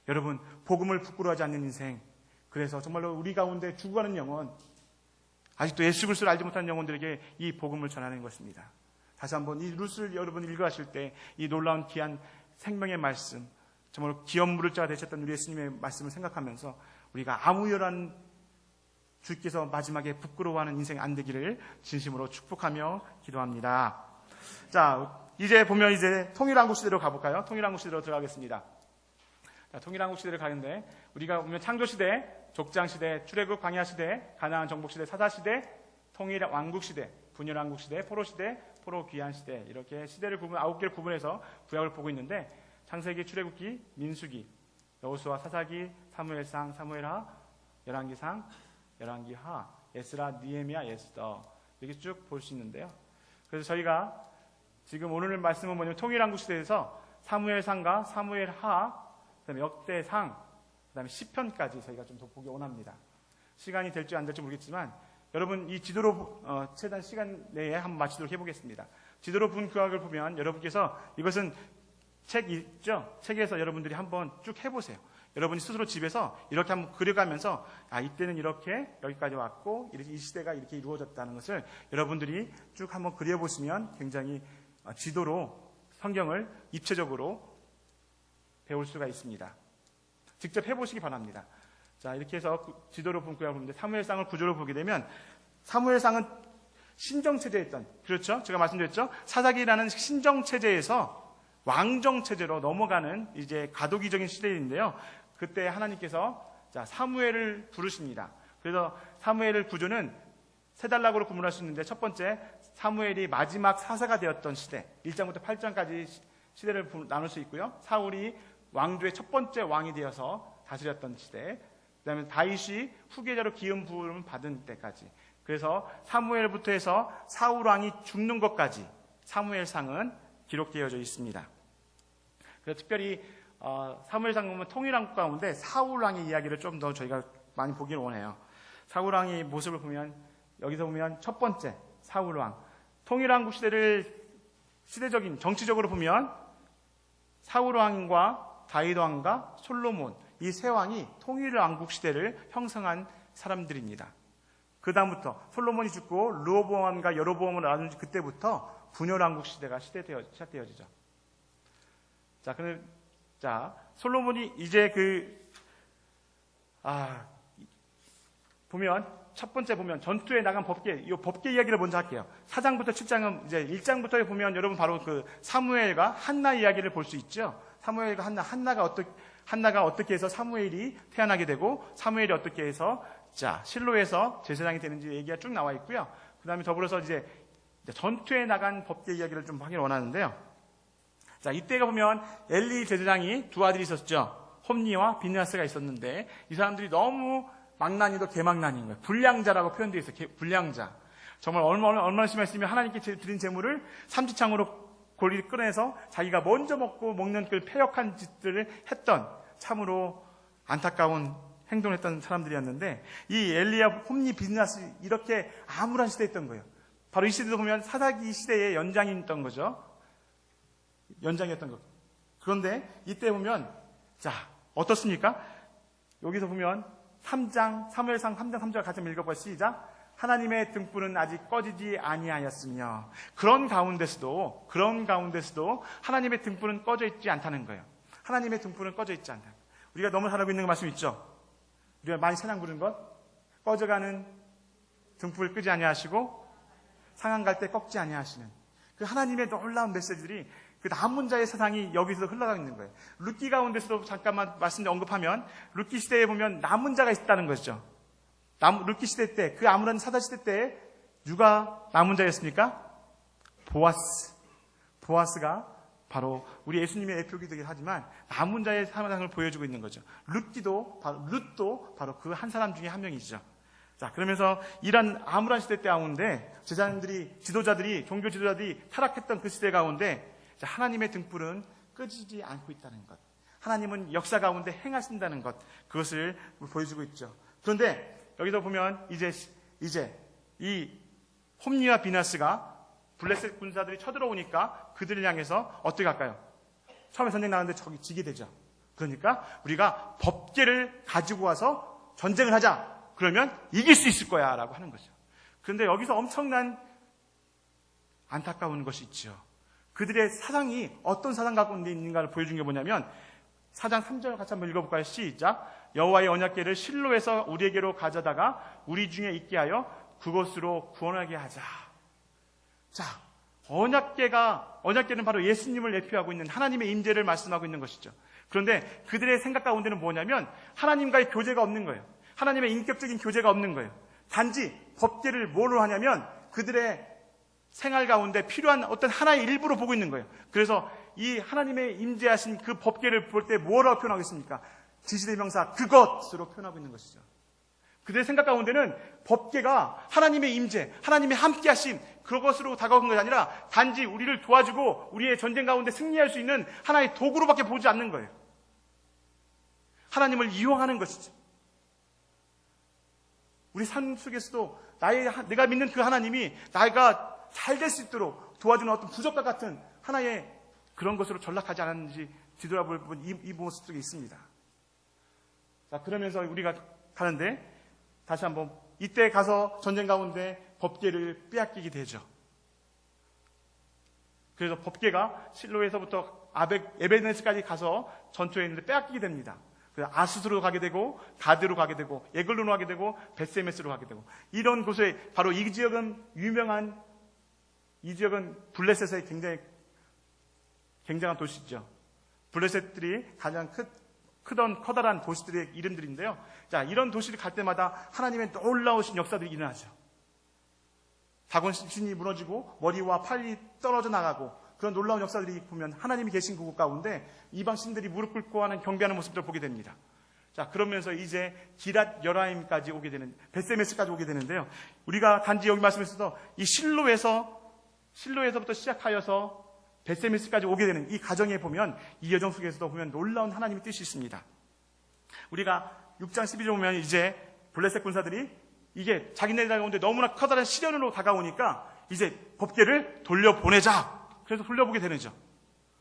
여러분, 복음을 부끄러워하지 않는 인생, 그래서 정말로 우리 가운데 죽어가는 영혼, 아직도 예수 그리스도를 알지 못하는 영혼들에게 이 복음을 전하는 것입니다. 다시 한번 이 룻을 여러분 읽어가실 때 이 놀라운 귀한 생명의 말씀, 정말 기업 물을 자가 되셨던 우리 예수님의 말씀을 생각하면서 우리가 아무여란 주께서 마지막에 부끄러워하는 인생 안 되기를 진심으로 축복하며 기도합니다. 자, 이제 보면 이제 통일한국 시대로 가볼까요? 통일한국 시대로 들어가겠습니다. 자, 통일한국 시대를 가는데 우리가 보면 창조시대, 족장시대, 출애굽 광야시대, 가나안 정복시대, 사사시대, 통일왕국시대, 분열왕국시대, 포로시대, 포로귀환시대, 이렇게 시대를 구분, 9개를 구분해서 구약을 보고 있는데 창세기, 출애굽기, 민수기, 여호수아, 사사기, 사무엘상, 사무엘하, 열왕기상, 열왕기하, 에스라, 느헤미야, 에스더, 이렇게 쭉 볼 수 있는데요. 그래서 저희가 지금 오늘 말씀은 뭐냐면 통일한국 시대에서 사무엘상과 사무엘하, 그다음에 역대상, 그다음에 시편까지 저희가 좀 더 보기 원합니다. 시간이 될지 안 될지 모르겠지만 여러분 이 지도로 최단 시간 내에 한번 마치도록 해보겠습니다. 지도로 본 구약을 보면 여러분께서 이것은 책 있죠? 책에서 여러분들이 한번 쭉 해보세요. 여러분이 스스로 집에서 이렇게 한번 그려가면서 이때는 이렇게 여기까지 왔고 이 시대가 이렇게 이루어졌다는 것을 여러분들이 쭉 한번 그려보시면 굉장히 지도로 성경을 입체적으로 배울 수가 있습니다. 직접 해보시기 바랍니다. 자, 이렇게 해서 지도로 본 구약을 보는데 사무엘상을 구조로 보게 되면 사무엘상은 신정체제에 있던, 그렇죠? 제가 말씀드렸죠? 사사기라는 신정체제에서 왕정체제로 넘어가는 이제 가도기적인 시대인데요. 그때 하나님께서 사무엘을 부르십니다. 그래서 사무엘을 구조는 세 단락으로 구분할 수 있는데 첫 번째, 사무엘이 마지막 사사가 되었던 시대, 1장부터 8장까지 시대를 나눌 수 있고요. 사울이 왕조의 첫 번째 왕이 되어서 다스렸던 시대, 그 다음에 다윗이 후계자로 기름 부음을 받은 때까지, 그래서 사무엘부터 해서 사울 왕이 죽는 것까지 사무엘상은 기록되어져 있습니다. 그래서 특별히 사무엘상 보면 통일왕국 가운데 사울 왕의 이야기를 좀 더 저희가 많이 보기를 원해요. 사울 왕의 모습을 보면 여기서 보면 첫 번째 사울 왕, 통일왕국 시대를 시대적인 정치적으로 보면 사울 왕과 다윗 왕과 솔로몬, 이 세 왕이 통일왕국 시대를 형성한 사람들입니다. 그 다음부터 솔로몬이 죽고 르호보암과 여로보암을 낳은 그때부터 분열왕국 시대가 시작되어지죠. 자, 솔로몬이 이제 보면 첫 번째 보면 전투에 나간 법계, 이 법계 이야기를 먼저 할게요. 4장부터 7장은 이제 1장부터 보면 여러분 바로 그 사무엘과 한나 이야기를 볼 수 있죠. 사무엘과 한나가 어떻게 해서 사무엘이 태어나게 되고 사무엘이 어떻게 해서 실로에서 제사장이 되는지 얘기가 쭉 나와 있고요. 그 다음에 더불어서 이제 전투에 나간 법계 이야기를 좀 하길 원하는데요. 자, 이때가 보면 엘리 제사장이 두 아들이 있었죠. 홈니와 비느하스가 있었는데 이 사람들이 너무 망난이도 개망난인 거예요. 불량자라고 표현되어 있어요. 불량자. 정말 얼마나 심했으면 하나님께 드린 재물을 삼지창으로 고리를 꺼내서 자기가 먼저 먹는 그 패역한 짓들을 했던 참으로 안타까운 행동을 했던 사람들이었는데 이 엘리야, 홈니, 비느하스 이렇게 암울한 시대였던 거예요. 바로 이 시대도 보면 사사기 시대의 연장이었던 거죠. 연장이었던 것. 그런데 이때 보면 어떻습니까? 여기서 보면 3장, 사무엘상 3장 3절 같이 읽어봐. 시작. 하나님의 등불은 아직 꺼지지 아니하였으며 그런 가운데서도 하나님의 등불은 꺼져 있지 않다는 거예요. 하나님의 등불은 꺼져 있지 않다. 우리가 너무 잘 알고 있는 말씀 있죠. 우리가 많이 찬양 부른 것, 꺼져가는 등불 끄지 아니하시고 상한 갈 때 꺾지 아니하시는 그 하나님의 놀라운 메시지들이 그 남은 자의 세상이 여기서 흘러가고 있는 거예요. 룻기 가운데서도 잠깐만 말씀 언급하면 룻기 시대에 보면 남은 자가 있다는 것이죠. 룻기 시대 때, 그 아무런 사사 시대 때 누가 남은 자였습니까? 보아스가 바로 우리 예수님의 대표기도 하지만 남은 자의 사상을 보여주고 있는 거죠. 룻도 바로 그 한 사람 중에 한 명이죠. 자, 그러면서 이런 암울한 시대 가운데 제사장들이, 지도자들이, 종교 지도자들이 타락했던 그 시대 가운데 자, 하나님의 등불은 끄지지 않고 있다는 것. 하나님은 역사 가운데 행하신다는 것. 그것을 보여주고 있죠. 그런데 여기서 보면 이제 이 홈리와 비나스가 블레셋 군사들이 쳐들어오니까 그들을 향해서 어떻게 할까요? 처음에 전쟁 나가는데 저기 지게 되죠. 그러니까 우리가 법궤를 가지고 와서 전쟁을 하자. 그러면 이길 수 있을 거야 라고 하는 거죠. 그런데 여기서 엄청난 안타까운 것이 있죠. 그들의 사상이 어떤 사상 가운데 있는가를 보여준 게 뭐냐면 4장 3절 같이 한번 읽어볼까요? 시작. 여호와의 언약궤를 실로에서 우리에게로 가져다가 우리 중에 있게 하여 그곳으로 구원하게 하자. 자, 언약궤는 바로 예수님을 예표하고 있는 하나님의 임재를 말씀하고 있는 것이죠. 그런데 그들의 생각 가운데는 뭐냐면 하나님과의 교제가 없는 거예요. 하나님의 인격적인 교제가 없는 거예요. 단지 법궤를 뭘로 하냐면 그들의 생활 가운데 필요한 어떤 하나의 일부로 보고 있는 거예요. 그래서 이 하나님의 임재하신 그 법궤를 볼 때 뭐라고 표현하겠습니까? 지시대명사 그것으로 표현하고 있는 것이죠. 그들의 생각 가운데는 법궤가 하나님의 임재, 하나님의 함께하심 그것으로 다가오는 것이 아니라 단지 우리를 도와주고 우리의 전쟁 가운데 승리할 수 있는 하나의 도구로밖에 보지 않는 거예요. 하나님을 이용하는 것이죠. 우리 삶 속에서도 내가 믿는 그 하나님이 나가 잘 될 수 있도록 도와주는 어떤 부적과 같은 하나의 그런 것으로 전락하지 않았는지 뒤돌아볼 부분 이 모습 속에 있습니다. 자, 그러면서 우리가 가는데 다시 한번 이때 가서 전쟁 가운데 법궤를 빼앗기게 되죠. 그래서 법궤가 실로에서부터 에베네스까지 가서 전투에 있는데 빼앗기게 됩니다. 그래서 아수스로 가게 되고 가드로 가게 되고 에글론으로 가게 되고 벳세메스로 가게 되고 이런 곳에 바로 이 지역은 블레셋의 굉장한 도시죠. 블레셋들이 가장 커다란 도시들의 이름들인데요. 자, 이런 도시를 갈 때마다 하나님의 놀라우신 역사들이 일어나죠. 다곤 신이 무너지고 머리와 팔이 떨어져 나가고 그런 놀라운 역사들이 보면 하나님이 계신 그곳 가운데 이방 신들이 무릎 꿇고 하는 경배하는 모습들을 보게 됩니다. 자, 그러면서 이제 기랏 여라임까지 오게 되는, 벳세메스까지 오게 되는데요. 우리가 단지 여기 말씀에서 이 실로에서부터 시작하여서 벳세메스까지 오게 되는 이 과정에 보면 이 여정 속에서도 보면 놀라운 하나님의 뜻이 있습니다. 우리가 6장 12절 보면 이제 블레셋 군사들이 이게 자기네들 가운데 너무나 커다란 시련으로 다가오니까 이제 법궤를 돌려보내자. 그래서 돌려보게 되는죠.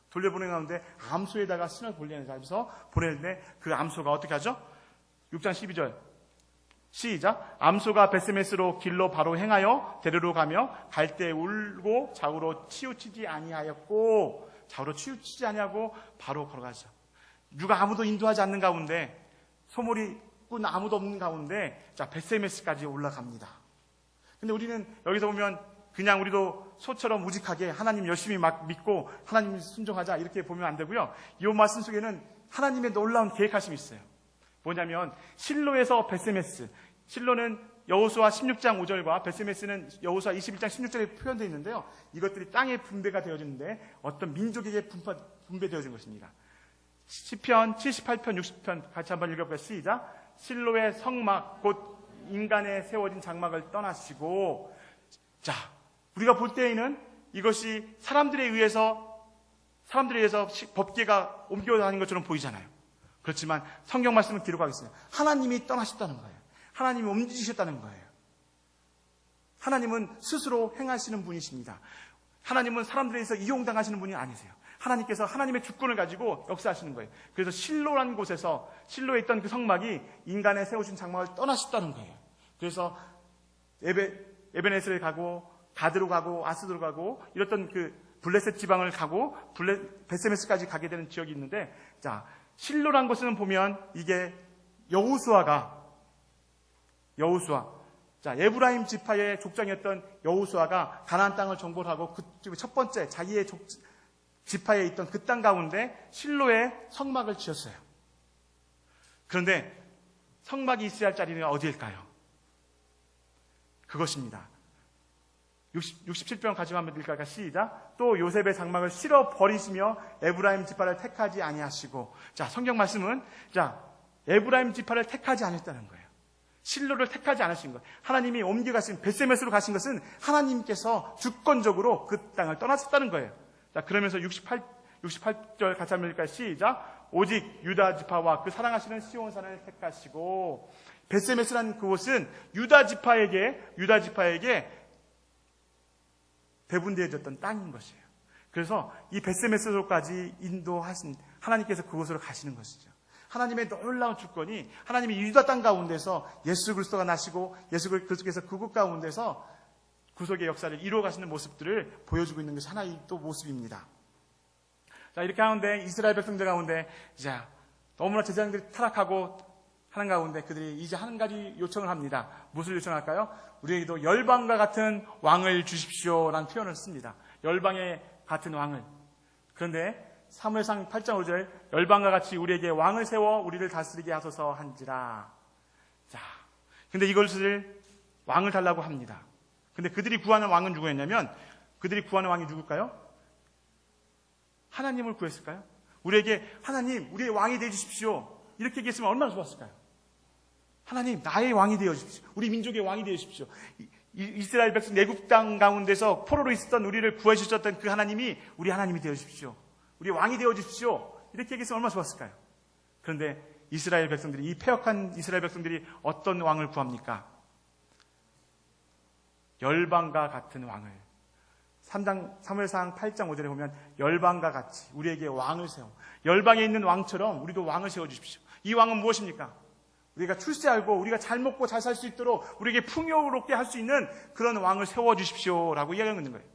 돌려보내는 가운데 암소에다가 신을 보내면서 보내는데 그 암소가 어떻게 하죠? 6장 12절 시작. 암소가 벳세메스로 길로 바로 행하여 데르러 가며 갈 때 울고 좌우로 치우치지 아니하였고 좌우로 치우치지 아니하고 바로 걸어가죠. 누가 아무도 인도하지 않는 가운데 소몰이꾼 아무도 없는 가운데 자 벳세메스까지 올라갑니다. 근데 우리는 여기서 보면 그냥 우리도 소처럼 우직하게 하나님 열심히 막 믿고 하나님 순종하자 이렇게 보면 안 되고요. 이 말씀 속에는 하나님의 놀라운 계획하심이 있어요. 뭐냐면 실로에서 벳세메스, 실로는 여호수아 16장 5절과 벳세메스는 여호수아 21장 16절에 표현되어 있는데요. 이것들이 땅에 분배가 되어지는데 어떤 민족에게 분배되어진 것입니다. 시편 78편 60편 같이 한번 읽어볼까요? 시작. 실로의 성막 곧 인간의 세워진 장막을 떠나시고 자 우리가 볼 때에는 이것이 사람들에 의해서 법궤가 옮겨다닌 것처럼 보이잖아요. 그렇지만 성경 말씀을 기록하겠습니다. 하나님이 떠나셨다는 거예요. 하나님이 옮기셨다는 거예요. 하나님은 스스로 행하시는 분이십니다. 하나님은 사람들에 의해서 이용당하시는 분이 아니세요. 하나님께서 하나님의 주권을 가지고 역사하시는 거예요. 그래서 실로라는 곳에서 실로에 있던 그 성막이 인간의 세우신 장막을 떠나셨다는 거예요. 그래서 에베네스를 가고 가드로 가고 아스드로 가고 이랬던 그 블레셋 지방을 가고 벳세메스까지 가게 되는 지역이 있는데 자 실로란 곳은 보면 이게 여호수아 자 에브라임 지파의 족장이었던 여호수아가 가나안 땅을 정복을 하고 그 첫 번째 자기의 지파에 있던 그 땅 가운데 실로에 성막을 지었어요. 그런데 성막이 있어야 할 자리는 어디일까요? 그것입니다. 67편 같이 한번 읽을까요? 시작. 또 요셉의 장막을 실어 버리시며 에브라임 지파를 택하지 아니하시고 자 성경 말씀은 자 에브라임 지파를 택하지 않았다는 거예요. 실로를 택하지 않으신 것. 하나님이 옮겨가신 벳세메스로 가신 것은 하나님께서 주권적으로 그 땅을 떠나셨다는 거예요. 자, 그러면서 68절 같이 한번 읽을까요? 시작. 오직 유다 지파와 그 사랑하시는 시온산을 택하시고, 벳세메스라는 그곳은 유다 지파에게 배분되어졌던 땅인 것이에요. 그래서 이 벳세메스로까지 인도하신 하나님께서 그곳으로 가시는 것이죠. 하나님의 놀라운 주권이 하나님이 유다 땅 가운데서 예수 그리스도가 나시고 예수 그리스도께서 그곳 가운데서 구속의 역사를 이루어 가시는 모습들을 보여주고 있는 것이 하나의 또 모습입니다. 자, 이렇게 하는데 이스라엘 백성들 가운데 이제 너무나 제사장들이 타락하고 하는 가운데 그들이 이제 한 가지 요청을 합니다. 무엇을 요청할까요? 우리에게도 열방과 같은 왕을 주십시오라는 표현을 씁니다. 열방의 같은 왕을. 그런데 사무엘상 8장 5절 열방과 같이 우리에게 왕을 세워 우리를 다스리게 하소서 한지라. 자, 근데 이것을 왕을 달라고 합니다. 근데 그들이 구하는 왕은 누구였냐면, 그들이 구하는 왕이 누굴까요? 하나님을 구했을까요? 우리에게 하나님, 우리의 왕이 되어 주십시오. 이렇게 얘기했으면 얼마나 좋았을까요? 하나님, 나의 왕이 되어 주십시오. 우리 민족의 왕이 되어 주십시오. 이스라엘 백성 내국 땅 가운데서 포로로 있었던 우리를 구해 주셨던 그 하나님이 우리 하나님이 되어 주십시오. 우리 왕이 되어 주십시오. 이렇게 얘기했으면 얼마나 좋았을까요? 그런데 이스라엘 백성들이, 이 패역한 이스라엘 백성들이 어떤 왕을 구합니까? 열방과 같은 왕을. 사무엘상 8장 5절에 보면 열방과 같이 우리에게 왕을 세워, 열방에 있는 왕처럼 우리도 왕을 세워주십시오. 이 왕은 무엇입니까? 우리가 출세하고 우리가 잘 먹고 잘 살 수 있도록 우리에게 풍요롭게 할 수 있는 그런 왕을 세워주십시오 라고 이야기하고 있는 거예요.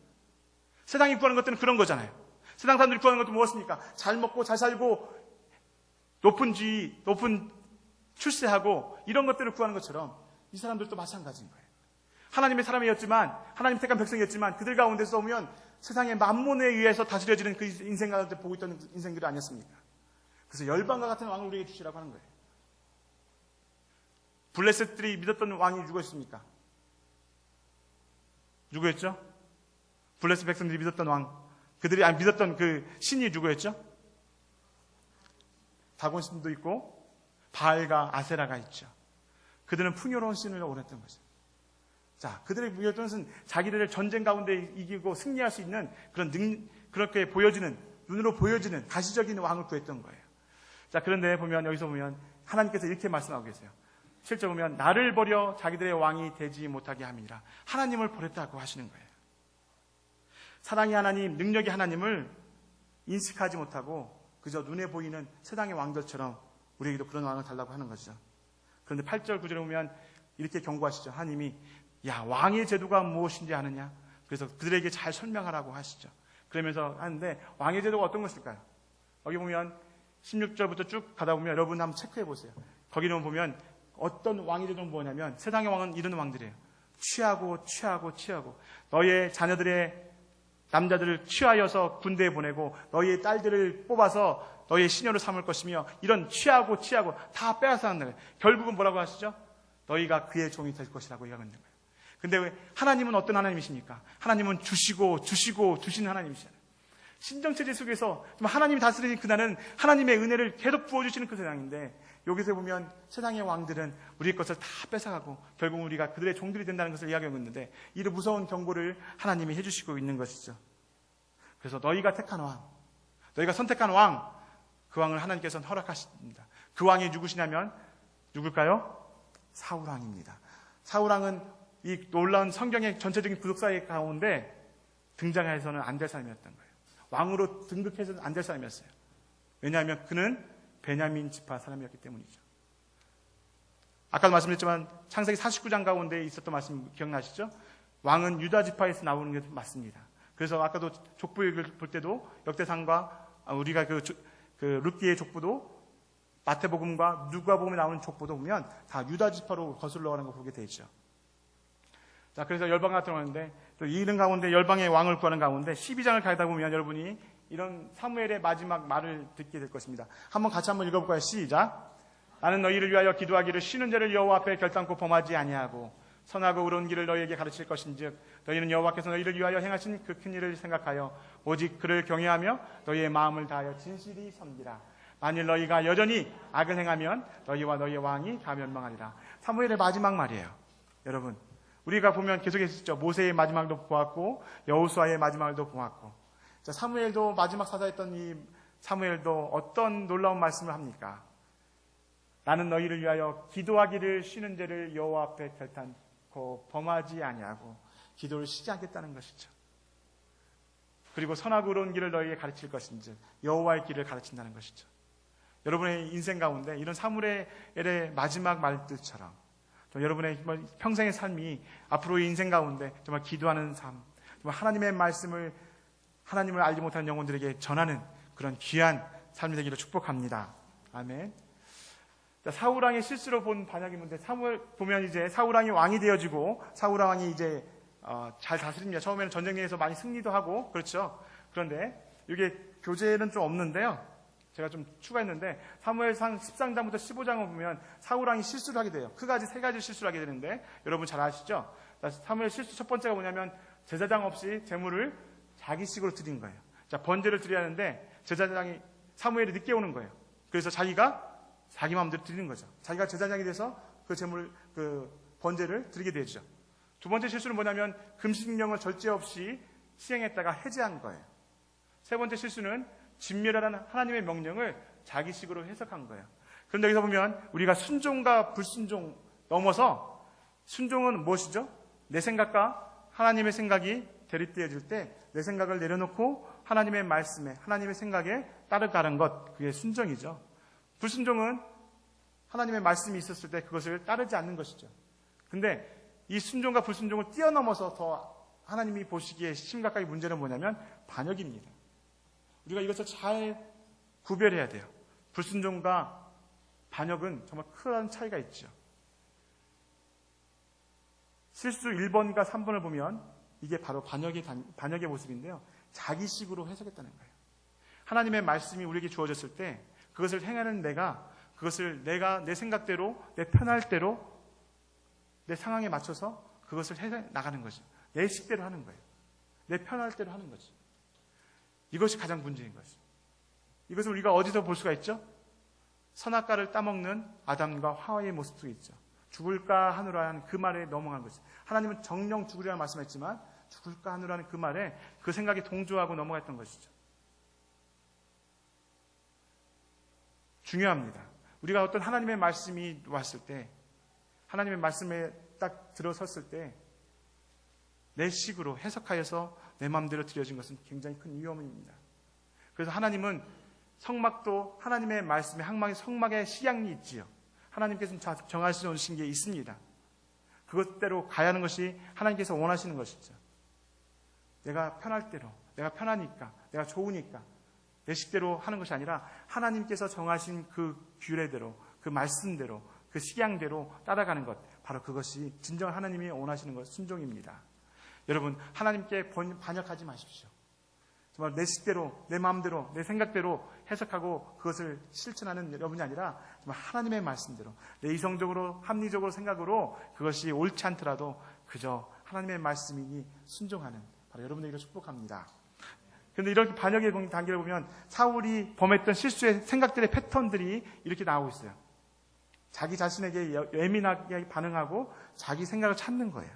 세상이 구하는 것들은 그런 거잖아요. 세상 사람들이 구하는 것도 무엇입니까? 잘 먹고 잘 살고 높은 지위, 높은 출세하고 이런 것들을 구하는 것처럼 이 사람들도 마찬가지인 거예요. 하나님의 사람이었지만, 하나님 택한 백성이었지만 그들 가운데서 보면 세상의 만몬에 의해서 다스려지는 그 인생 가운데 보고 있던 인생들이 아니었습니까? 그래서 열방과 같은 왕을 우리에게 주시라고 하는 거예요. 블레셋들이 믿었던 왕이 누구였습니까? 누구였죠? 블레셋 백성들이 믿었던 왕, 그들이 믿었던 그 신이 누구였죠? 다곤신도 있고 바알과 아세라가 있죠. 그들은 풍요로운 신을 원했던 거죠. 자, 그들의 믿었던 것은 자기들을 전쟁 가운데 이기고 승리할 수 있는 그렇게 보여지는, 눈으로 보여지는 가시적인 왕을 구했던 거예요. 자, 그런데 여기서 보면 하나님께서 이렇게 말씀하고 계세요. 실제 보면 나를 버려 자기들의 왕이 되지 못하게 함이니라. 하나님을 버렸다고 하시는 거예요. 사랑의 하나님, 능력의 하나님을 인식하지 못하고 그저 눈에 보이는 세상의 왕들처럼 우리에게도 그런 왕을 달라고 하는 거죠. 그런데 8절 9절에 보면 이렇게 경고하시죠. 하나님이 야, 왕의 제도가 무엇인지 아느냐? 그래서 그들에게 잘 설명하라고 하시죠. 그러면서 하는데 왕의 제도가 어떤 것일까요? 여기 보면 16절부터 쭉 가다 보면 여러분 한번 체크해 보세요. 거기는 보면 어떤 왕의 제도는 뭐냐면 세상의 왕은 이런 왕들이에요. 취하고 너의 자녀들의 남자들을 취하여서 군대에 보내고 너희의 딸들을 뽑아서 너희의 시녀로 삼을 것이며 이런 취하고 다 빼앗아 하는 거예요. 결국은 뭐라고 하시죠? 너희가 그의 종이 될 것이라고 이야기하는 거예요. 근데 왜 하나님은 어떤 하나님이십니까? 하나님은 주시는 하나님이시잖아요. 신정체제 속에서 하나님이 다스리는 그날은 하나님의 은혜를 계속 부어주시는 그 세상인데, 여기서 보면 세상의 왕들은 우리 것을 다 뺏어가고 결국 우리가 그들의 종들이 된다는 것을 이야기하고 있는데, 이런 무서운 경고를 하나님이 해주시고 있는 것이죠. 그래서 너희가 택한 왕, 너희가 선택한 왕, 그 왕을 하나님께서는 허락하십니다. 그 왕이 누구시냐면 누굴까요? 사울왕입니다. 사울왕은 이 놀라운 성경의 전체적인 구속사의 가운데 등장해서는 안 될 사람이었던 거예요. 왕으로 등극해서는 안 될 사람이었어요. 왜냐하면 그는 베냐민 지파 사람이었기 때문이죠. 아까도 말씀드렸지만 창세기 49장 가운데 있었던 말씀 기억나시죠? 왕은 유다 지파에서 나오는 게 맞습니다. 그래서 아까도 족보를 볼 때도 역대상과 우리가 그 룻기의 족보도 마태복음과 누가복음에 나오는 족보도 보면 다 유다 지파로 거슬러 가는 거 보게 되죠. 자, 그래서 열방 같은 경우인데 또 이런 가운데 열방의 왕을 구하는 가운데 12장을 가다 보면 여러분이 이런 사무엘의 마지막 말을 듣게 될 것입니다. 같이 한번 읽어볼까요? 시작. 나는 너희를 위하여 기도하기를 쉬는 죄를 여호와 앞에 결단코 범하지 아니하고 선하고 의로운 길을 너희에게 가르칠 것인즉 너희는 여호와께서 너희를 위하여 행하신 그 큰 일을 생각하여 오직 그를 경외하며 너희의 마음을 다하여 진실히 섬기라. 만일 너희가 여전히 악을 행하면 너희와 너희의 왕이 다 멸망하리라. 사무엘의 마지막 말이에요. 여러분, 우리가 보면 계속했었죠. 모세의 마지막도 보았고 여호수아의 마지막도 보았고, 자, 사무엘도 마지막 사사였던 이 사무엘도 어떤 놀라운 말씀을 합니까? 나는 너희를 위하여 기도하기를 쉬는 죄를 여호와 앞에 결단코 범하지 아니하고 기도를 쉬지 않겠다는 것이죠. 그리고 선하고 의로운 길을 너희에게 가르칠 것인지 여호와의 길을 가르친다는 것이죠. 여러분의 인생 가운데 이런 사무엘의 마지막 말들처럼 여러분의 평생의 삶이 앞으로의 인생 가운데 정말 기도하는 삶, 정말 하나님의 말씀을, 하나님을 알지 못하는 영혼들에게 전하는 그런 귀한 삶이 되기를 축복합니다. 아멘. 사울왕의 실수로 본 반역인데, 사무엘 보면 이제 사울왕이 왕이 되어지고 사울왕이 이제 잘 다스립니다. 처음에는 전쟁에서 많이 승리도 하고 그렇죠. 그런데 이게 교재는 좀 없는데요. 제가 좀 추가했는데 사무엘상 13장부터 15장을 보면 사울왕이 실수를 하게 돼요. 크가지 세 가지 실수를 하게 되는데 여러분 잘 아시죠? 사무엘 실수 첫 번째가 뭐냐면 제사장 없이 제물을 자기식으로 드린 거예요. 자, 번제를 드려야 하는데 제사장이 사무엘이 늦게 오는 거예요. 그래서 자기가 자기 마음대로 드리는 거죠. 자기가 제사장이 돼서 그 제물, 그 번제를 드리게 되죠. 두 번째 실수는 뭐냐면 금식령을 절제 없이 시행했다가 해제한 거예요. 세 번째 실수는 진멸하라는 하나님의 명령을 자기식으로 해석한 거예요. 그런데 여기서 보면 우리가 순종과 불순종 넘어서, 순종은 무엇이죠? 내 생각과 하나님의 생각이 대립되어질 때 내 생각을 내려놓고 하나님의 말씀에, 하나님의 생각에 따르가는 것, 그게 순종이죠. 불순종은 하나님의 말씀이 있었을 때 그것을 따르지 않는 것이죠. 근데 이 순종과 불순종을 뛰어넘어서 더 하나님이 보시기에 심각하게 문제는 뭐냐면 반역입니다. 우리가 이것을 잘 구별해야 돼요. 불순종과 반역은 정말 큰 차이가 있죠. 실수 1번과 3번을 보면 이게 바로 반역의 모습인데요. 자기식으로 해석했다는 거예요. 하나님의 말씀이 우리에게 주어졌을 때 그것을 행하는 그것을 내가 내 생각대로, 내 편할 대로, 내 상황에 맞춰서 그것을 해 나가는 거죠. 내 식대로 하는 거예요. 내 편할 대로 하는 거죠. 이것이 가장 문제인 거죠. 이것을 우리가 어디서 볼 수가 있죠? 선악과를 따먹는 아담과 하와의 모습도 있죠. 죽을까 하노라 하는 그 말에 넘어간 거죠. 하나님은 정령 죽으리라고 말씀했지만 죽을까 하노라는 그 말에 그 생각에 동조하고 넘어갔던 것이죠. 중요합니다. 우리가 어떤 하나님의 말씀이 왔을 때, 하나님의 말씀에 딱 들어섰을 때 내 식으로 해석하여서 내 마음대로 드려진 것은 굉장히 큰 위험입니다. 그래서 하나님은 성막도 하나님의 말씀에 항막의 성막에 식양이 있지요. 하나님께서 정하시는 게 있습니다. 그것대로 가야 하는 것이 하나님께서 원하시는 것이죠. 내가 편할 대로, 내가 편하니까, 내가 좋으니까 내 식대로 하는 것이 아니라 하나님께서 정하신 그 규례대로, 그 말씀대로, 그 식양대로 따라가는 것, 바로 그것이 진정 하나님이 원하시는 것, 순종입니다. 여러분, 하나님께 반역하지 마십시오. 정말 내 식대로, 내 마음대로, 내 생각대로 해석하고 그것을 실천하는 여러분이 아니라 정말 하나님의 말씀대로, 내 이성적으로, 합리적으로 생각으로 그것이 옳지 않더라도 그저 하나님의 말씀이니 순종하는, 바로 여러분에게 축복합니다. 그런데 이렇게 반역의 단계를 보면 사울이 범했던 실수의 생각들의 패턴들이 이렇게 나오고 있어요. 자기 자신에게 예민하게 반응하고 자기 생각을 찾는 거예요.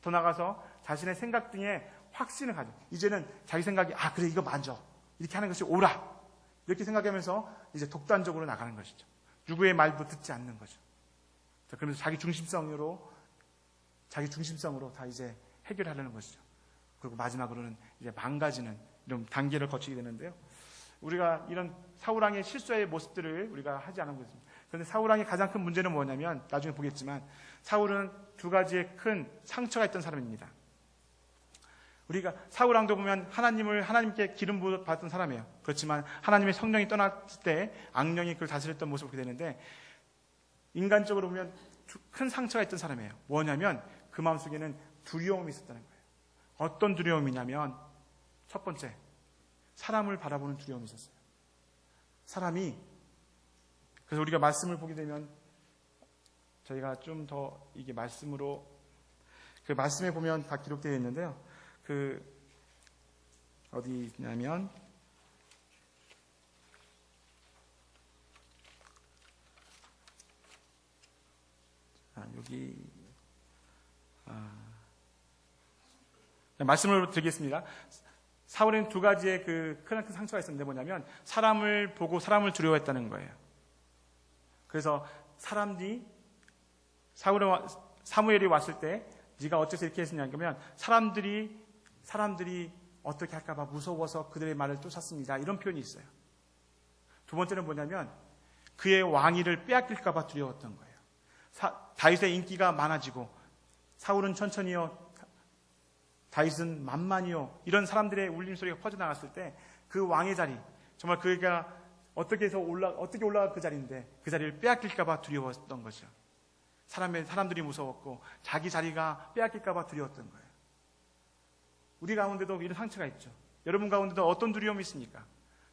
더 나아가서 자신의 생각 등에 확신을 가져. 이제는 자기 생각이 그래 이거 맞아. 이렇게 하는 것이 옳아. 이렇게 생각하면서 이제 독단적으로 나가는 것이죠. 누구의 말도 듣지 않는 거죠. 자, 그러면서 자기 중심성으로 다 이제 해결하려는 것이죠. 그리고 마지막으로는 이제 망가지는 이런 단계를 거치게 되는데요. 우리가 이런 사울왕의 실수의 모습들을 우리가 하지 않은 것입니다. 그런데 사울왕의 가장 큰 문제는 뭐냐면 나중에 보겠지만 사울은 두 가지의 큰 상처가 있던 사람입니다. 우리가 사울왕도 보면 하나님께 기름 부어 받던 사람이에요. 그렇지만 하나님의 성령이 떠났을 때 악령이 그를 다스렸던 모습을 보게 되는데 인간적으로 보면 큰 상처가 있던 사람이에요. 뭐냐면 그 마음속에는 두려움이 있었다는 거예요. 어떤 두려움이냐면 첫 번째, 사람을 바라보는 두려움이 있었어요. 그래서 우리가 말씀을 보게 되면 저희가 좀 더 이게 말씀으로 그 말씀에 보면 다 기록되어 있는데요. 어디 있냐면 말씀을 드리겠습니다. 사울은 두 가지의 그 큰 상처가 있었는데 뭐냐면 사람을 보고 사람을 두려워했다는 거예요. 그래서 사무엘이 왔을 때 네가 어째서 이렇게 했느냐면 사람들이 어떻게 할까봐 무서워서 그들의 말을 쫓았습니다. 이런 표현이 있어요. 두 번째는 뭐냐면 그의 왕위를 빼앗길까봐 두려웠던 거예요. 다윗의 인기가 많아지고 사울은 천천히요, 다윗은 만만히요, 이런 사람들의 울림소리가 퍼져나갔을 때 그 왕의 자리, 정말 그가 어떻게 올라가 그 자리인데 그 자리를 빼앗길까봐 두려웠던 거죠. 사람들이 무서웠고 자기 자리가 빼앗길까봐 두려웠던 거예요. 우리 가운데도 이런 상처가 있죠. 여러분 가운데도 어떤 두려움이 있습니까?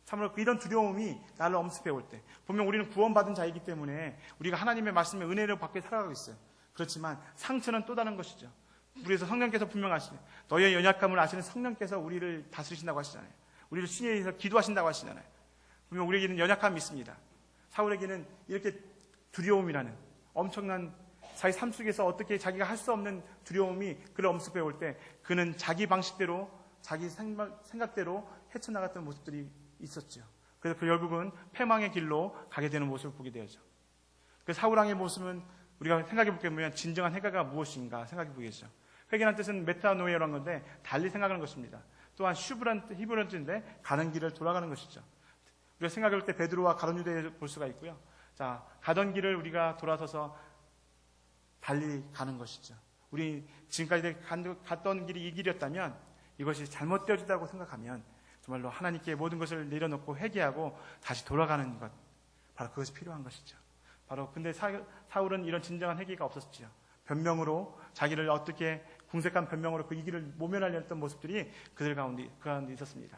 참으로 이런 두려움이 나를 엄습해 올 때, 분명 우리는 구원받은 자이기 때문에 우리가 하나님의 말씀에 은혜를 받게 살아가고 있어요. 그렇지만 상처는 또 다른 것이죠. 우리에서 성령께서 분명하시네. 너희의 연약함을 아시는 성령께서 우리를 다스리신다고 하시잖아요. 우리를 신에 의해서 기도하신다고 하시잖아요. 분명 우리에게는 연약함이 있습니다. 사울에게는 이렇게 두려움이라는 엄청난 자기 삶 속에서 어떻게 자기가 할 수 없는 두려움이 그를 엄습해 올 때 그는 자기 방식대로 자기 생각대로 헤쳐나갔던 모습들이 있었죠. 그래서 결국은 패망의 길로 가게 되는 모습을 보게 되었죠. 그 사울왕의 모습은 우리가 생각해 보면 진정한 회개가 무엇인가 생각해 보겠죠. 회개란 뜻은 메타노이라는 건데 달리 생각하는 것입니다. 또한 히브리란 뜻인데 가는 길을 돌아가는 것이죠. 우리가 생각할 때 베드로와 가룟 유다를 볼 수가 있고요. 자, 가던 길을 우리가 돌아서서 달리 가는 것이죠. 우리 지금까지 갔던 길이 이 길이었다면 이것이 잘못되어졌다고 생각하면 정말로 하나님께 모든 것을 내려놓고 회개하고 다시 돌아가는 것, 바로 그것이 필요한 것이죠. 근데 사울은 이런 진정한 회개가 없었죠. 변명으로 자기를 어떻게 궁색한 변명으로 그 이 길을 모면하려 했던 모습들이 그 가운데 있었습니다.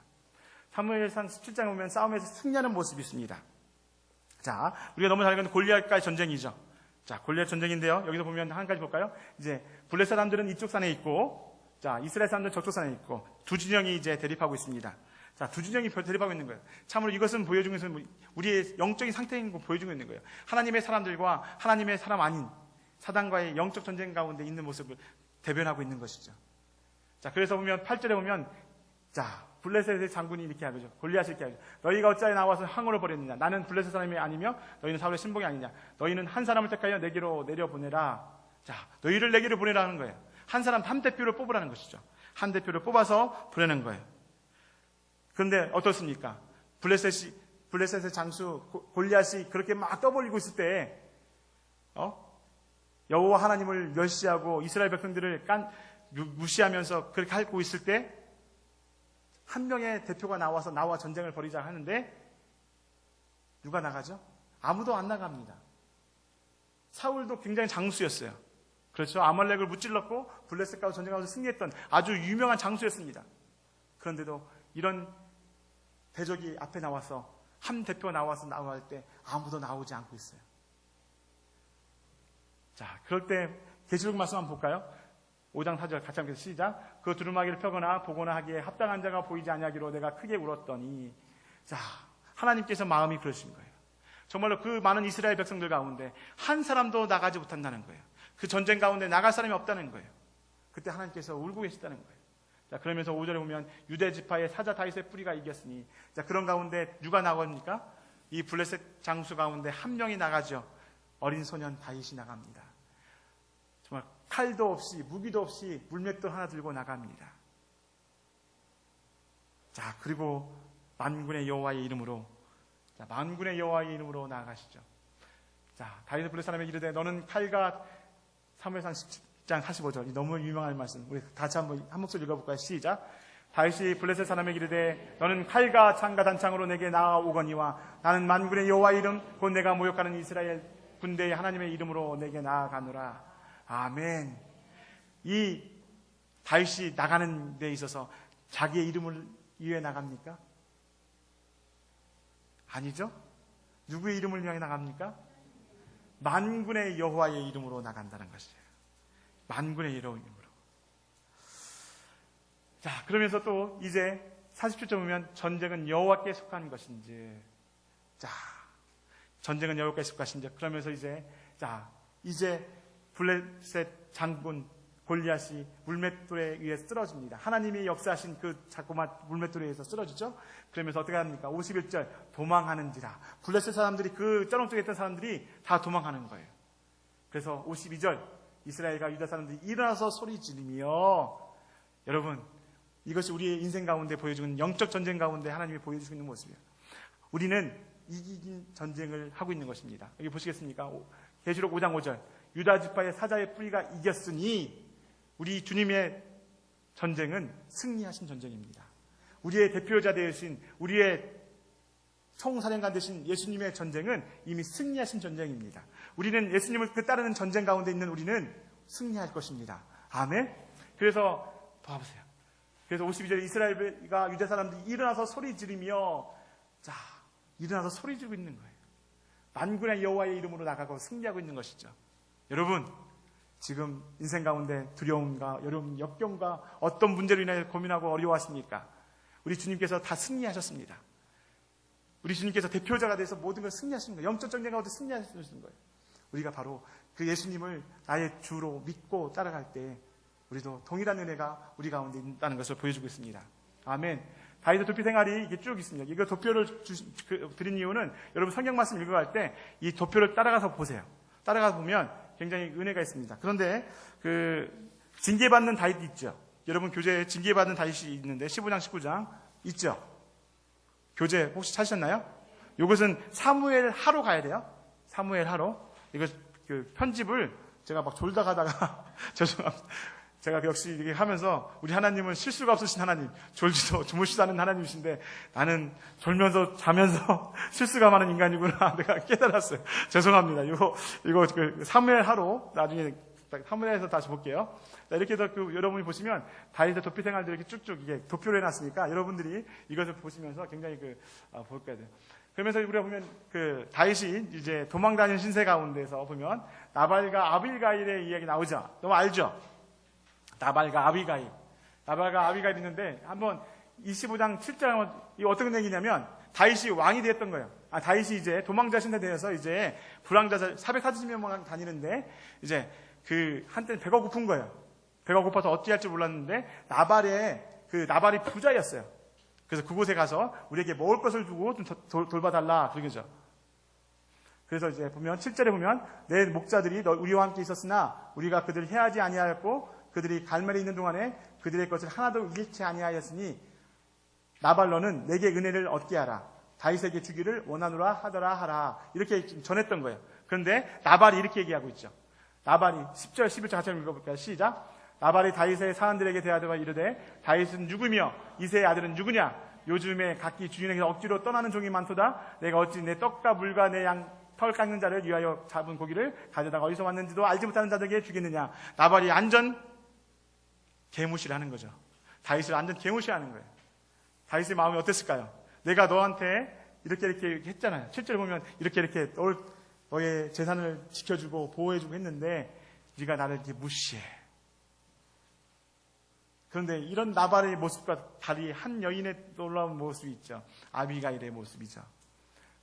사무엘상 17장에 보면 싸움에서 승리하는 모습이 있습니다. 자, 우리가 너무 잘 아는 골리앗과의 전쟁이죠. 자, 골리앗 전쟁인데요. 여기서 보면 한 가지 볼까요? 이제 블레셋 사람들은 이쪽 산에 있고, 자, 이스라엘 사람들은 저쪽 산에 있고, 두 진영이 이제 대립하고 있습니다. 자, 두 진영이 대립하고 있는 거예요. 참으로 이것은 보여주고 있는 우리의 영적인 상태인 거 보여주고 있는 거예요. 하나님의 사람들과 하나님의 사람 아닌 사단과의 영적 전쟁 가운데 있는 모습을 대변하고 있는 것이죠. 자, 그래서 보면 8절에 보면, 자, 블레셋의 장군이 이렇게 하죠. 골리앗이 이렇게 하죠. 너희가 어찌하여 나와서 항우를 벌였느냐? 나는 블레셋 사람이 아니며 너희는 사울의 신복이 아니냐? 너희는 한 사람을 택하여 내게로 내려보내라. 자, 너희를 내게로 보내라는 거예요. 한 사람 한 대표를 뽑으라는 것이죠. 한 대표를 뽑아서 보내는 거예요. 그런데 어떻습니까? 블레셋의 장수 골리앗이 그렇게 막 떠벌리고 있을 때, 여호와 하나님을 멸시하고 이스라엘 백성들을 무시하면서 그렇게 하고 있을 때 한 명의 대표가 나와서 나와 전쟁을 벌이자 하는데 누가 나가죠? 아무도 안 나갑니다. 사울도 굉장히 장수였어요. 그렇죠. 아말렉을 무찔렀고 블레셋과 전쟁하면서 승리했던 아주 유명한 장수였습니다. 그런데도 이런 대적이 앞에 나와서 한 대표가 나와서 나올 때 아무도 나오지 않고 있어요. 자, 그럴 때 계시록 말씀 한번 볼까요? 5장 4절 같이 함께 시작. 그 두루마기를 펴거나 보거나 하기에 합당한 자가 보이지 아니하기로 내가 크게 울었더니. 자, 하나님께서 마음이 그러신 거예요. 정말로 그 많은 이스라엘 백성들 가운데 한 사람도 나가지 못한다는 거예요. 그 전쟁 가운데 나갈 사람이 없다는 거예요. 그때 하나님께서 울고 계시다는 거예요. 자, 그러면서 5절에 보면 유대 지파의 사자 다윗의 뿌리가 이겼으니. 자, 그런 가운데 누가 나갑니까? 이 블레셋 장수 가운데 한 명이 나가죠. 어린 소년 다윗이 나갑니다. 정말 칼도 없이 무기도 없이 물맷돌 하나 들고 나갑니다. 자, 그리고 만군의 여호와의 이름으로, 자, 만군의 여호와의 이름으로 나아가시죠. 자, 다윗의 블레셋 사람에게 이르되 너는 칼과, 사무엘상 10장 45절, 너무 유명한 말씀. 우리 같이 한 목소리 읽어볼까요? 시작. 다윗이 블레셋 사람에게 이르되 너는 칼과 창과 단창으로 내게 나아오거니와 나는 만군의 여호와의 이름 곧 내가 모욕하는 이스라엘 군대의 하나님의 이름으로 내게 나아가노라. 아멘. 이 다윗이 나가는 데 있어서 자기의 이름을 위해 나갑니까? 아니죠. 누구의 이름을 위해 나갑니까? 만군의 여호와의 이름으로 나간다는 것이에요. 만군의 이름으로. 자, 그러면서 또 이제 47절 보면 전쟁은 여호와께 속한 것인지. 자, 전쟁은 여호와께 속한 것인지. 그러면서 이제 블레셋 장군 골리앗이 물맷돌에 의해 쓰러집니다. 하나님이 역사하신 그 자꾸만 물맷돌에 의해서 쓰러지죠. 그러면서 어떻게 합니까? 51절 도망하는지라. 블레셋 사람들이 그 쩌렁 쪽에 있던 사람들이 다 도망하는 거예요. 그래서 52절 이스라엘과 유다 사람들이 일어나서 소리 지르며, 여러분 이것이 우리의 인생 가운데 보여주는 영적 전쟁 가운데 하나님이 보여주고 있는 모습이에요. 우리는 이긴 전쟁을 하고 있는 것입니다. 여기 보시겠습니까? 계시록 5장 5절 유다 지파의 사자의 뿌리가 이겼으니, 우리 주님의 전쟁은 승리하신 전쟁입니다. 우리의 대표자 되신, 우리의 총사령관 되신 예수님의 전쟁은 이미 승리하신 전쟁입니다. 우리는 예수님을 따르는 전쟁 가운데 있는 우리는 승리할 것입니다. 아멘. 그래서 봐보세요. 그래서 52절 이스라엘과 유다 사람들이 일어나서 소리 지르며, 자, 일어나서 소리 지르고 있는 거예요. 만군의 여호와의 이름으로 나가고 승리하고 있는 것이죠. 여러분, 지금 인생 가운데 두려움과 여러분 역경과 어떤 문제로 인해 고민하고 어려워하십니까? 우리 주님께서 다 승리하셨습니다. 우리 주님께서 대표자가 돼서 모든 걸 승리하시는 거예요. 영적 전쟁 가운데 승리하시는 거예요. 우리가 바로 그 예수님을 나의 주로 믿고 따라갈 때 우리도 동일한 은혜가 우리 가운데 있다는 것을 보여주고 있습니다. 아멘. 다윗의 도피 생활이 이게 쭉 있습니다. 이거 도표를 드린 이유는 여러분 성경 말씀 읽어갈 때 이 도표를 따라가서 보세요. 따라가 보면 굉장히 은혜가 있습니다. 그런데 그 징계받는 다윗 있죠. 여러분 교재에 징계받는 다윗이 있는데 15장 19장 있죠. 교재 혹시 찾으셨나요? 이것은 사무엘 하로 가야 돼요. 사무엘 하로. 이거 그 편집을 제가 막 졸다 가다가 죄송합니다. 제가 역시 이렇게 하면서 우리 하나님은 실수가 없으신 하나님, 졸지도 주무시도 않는 하나님이신데 나는 졸면서 자면서 실수가 많은 인간이구나 내가 깨달았어요. 죄송합니다. 이거 그 사무엘 하로 나중에 사무엘에서 다시 볼게요. 이렇게 해서 여러분이 보시면 다윗의 도피 생활들 이렇게 쭉쭉 이게 도표를 해놨으니까 여러분들이 이것을 보시면서 굉장히 볼 거예요. 그러면서 우리가 보면 그 다윗이 이제 도망다니는 신세 가운데서 보면 나발과 아비가일의 이야기 나오죠. 너무 알죠? 나발과 아비가일 있는데 한번 25장 7장 이 어떤 얘기냐면 다윗이 왕이 되었던 거예요. 다윗이 이제 도망자 신세 되어서 이제 불황자 440명만 다니는데 이제 그 한때는 배가 고픈 거예요. 배가 고파서 어찌 할지 몰랐는데 나발이 부자였어요. 그래서 그곳에 가서 우리에게 먹을 것을 주고 좀 돌봐달라 그러죠. 그래서 이제 보면 7절에 보면 내 목자들이 우리와 함께 있었으나 우리가 그들을 해하지 아니하였고 그들이 갈멜에 있는 동안에 그들의 것을 하나도 잃지 아니하였으니 나발 너는 내게 은혜를 얻게 하라. 다윗에게 주기를 원하노라 하더라 하라. 이렇게 전했던 거예요. 그런데 나발이 이렇게 얘기하고 있죠. 나발이 10절 11절 같이 읽어볼까요? 시작. 나발이 다윗의 사람들에게 대하다가 이르되 다윗은 누구며 이새의 아들은 누구냐? 요즘에 각기 주인에게서 억지로 떠나는 종이 많도다. 내가 어찌 내 떡과 물과 내 양 털 깎는 자를 위하여 잡은 고기를 가져다가 어디서 왔는지도 알지 못하는 자들에게 주겠느냐? 나발이 안전 개무시를 하는 거죠. 다윗을 완전 개무시하는 거예요. 다윗의 마음이 어땠을까요? 내가 너한테 이렇게 했잖아요. 실제로 보면 이렇게 너의 재산을 지켜주고 보호해주고 했는데 네가 나를 이렇게 무시해. 그런데 이런 나발의 모습과 달리 한 여인의 놀라운 모습이 있죠. 아비가일의 모습이죠.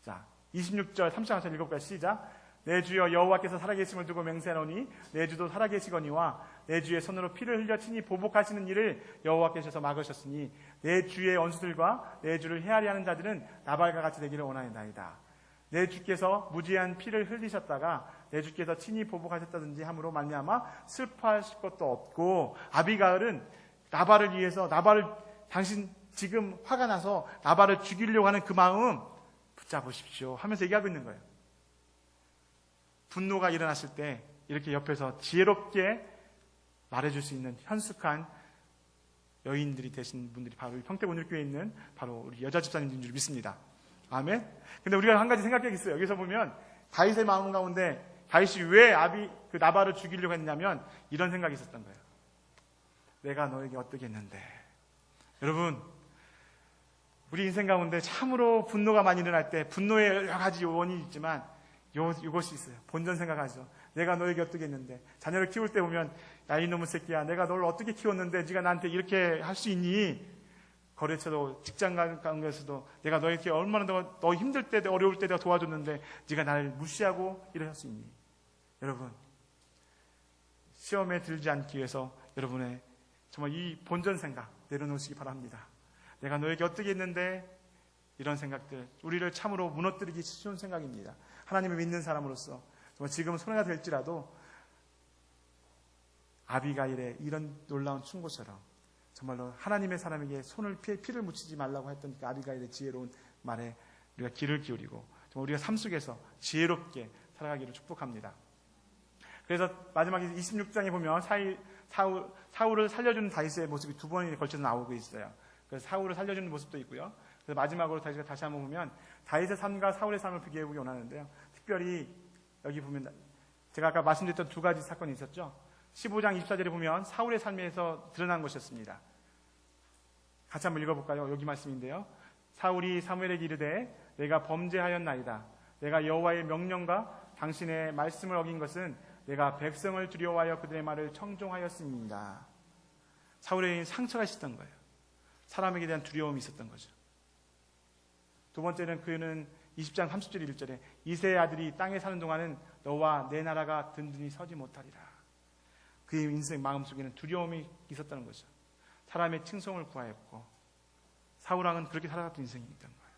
자, 26절 30절 읽어볼까요? 시작. 내 주여 여호와께서 살아계심을 두고 맹세하노니 내 주도 살아계시거니와 내 주의 손으로 피를 흘려 친히 보복하시는 일을 여호와께서 막으셨으니 내 주의 원수들과 내 주를 헤아려 하는 자들은 나발과 같이 되기를 원하나이다. 내 주께서 무지한 피를 흘리셨다가 내 주께서 친히 보복하셨다든지 함으로 말미암아 슬퍼하실 것도 없고, 아비가일은 나발을 위해서 당신 지금 화가 나서 나발을 죽이려고 하는 그 마음 붙잡으십시오 하면서 얘기하고 있는 거예요. 분노가 일어났을 때 이렇게 옆에서 지혜롭게 말해줄 수 있는 현숙한 여인들이 되신 분들이 바로 평택온율교회에 있는 바로 우리 여자 집사님들인 줄 믿습니다. 아멘. 근데 우리가 한 가지 생각해야겠어요. 여기서 보면 다윗의 마음 가운데 다윗이 왜 나발을 죽이려고 했냐면 이런 생각이 있었던 거예요. 내가 너에게 어떻게 했는데. 여러분, 우리 인생 가운데 참으로 분노가 많이 일어날 때 분노의 여러 가지 원인이 있지만 이것이 있어요. 본전 생각하죠. 내가 너에게 어떻게 했는데. 자녀를 키울 때 보면 야 이놈의 새끼야, 내가 너를 어떻게 키웠는데 네가 나한테 이렇게 할 수 있니? 거래처도 직장 가는 것에서도 내가 너에게 얼마나 너 힘들 때 어려울 때 내가 도와줬는데 네가 나를 무시하고 이럴 수 있니? 여러분, 시험에 들지 않기 위해서 여러분의 정말 이 본전 생각 내려놓으시기 바랍니다. 내가 너에게 어떻게 했는데, 이런 생각들, 우리를 참으로 무너뜨리기 쉬운 생각입니다. 하나님을 믿는 사람으로서 정말 지금 손해가 될지라도 아비가일의 이런 놀라운 충고처럼 정말로 하나님의 사람에게 피를 묻히지 말라고 했던 그 아비가일의 지혜로운 말에 우리가 귀를 기울이고 정말 우리가 삶 속에서 지혜롭게 살아가기를 축복합니다. 그래서 마지막에 26장에 보면 사울을 살려주는 다윗의 모습이 두 번에 걸쳐서 나오고 있어요. 그래서 사울을 살려주는 모습도 있고요. 그래서 마지막으로 다시 한번 보면 다윗의 삶과 사울의 삶을 비교해보기 원하는데요. 특별히 여기 보면 제가 아까 말씀드렸던 두 가지 사건이 있었죠. 15장 24절에 보면 사울의 삶에서 드러난 것이었습니다. 같이 한번 읽어볼까요? 여기 말씀인데요. 사울이 사무엘에게 이르되 내가 범죄하였나이다. 내가 여호와의 명령과 당신의 말씀을 어긴 것은 내가 백성을 두려워하여 그들의 말을 청종하였습니다. 사울의 상처가 있었던 거예요. 사람에게 대한 두려움이 있었던 거죠. 두 번째는 그는 20장 30절 1절에 이새의 아들이 땅에 사는 동안은 너와 내 나라가 든든히 서지 못하리라. 그의 인생 마음속에는 두려움이 있었다는 거죠. 사람의 칭송을 구하였고 사울왕은 그렇게 살아갔던 인생이었던 거예요.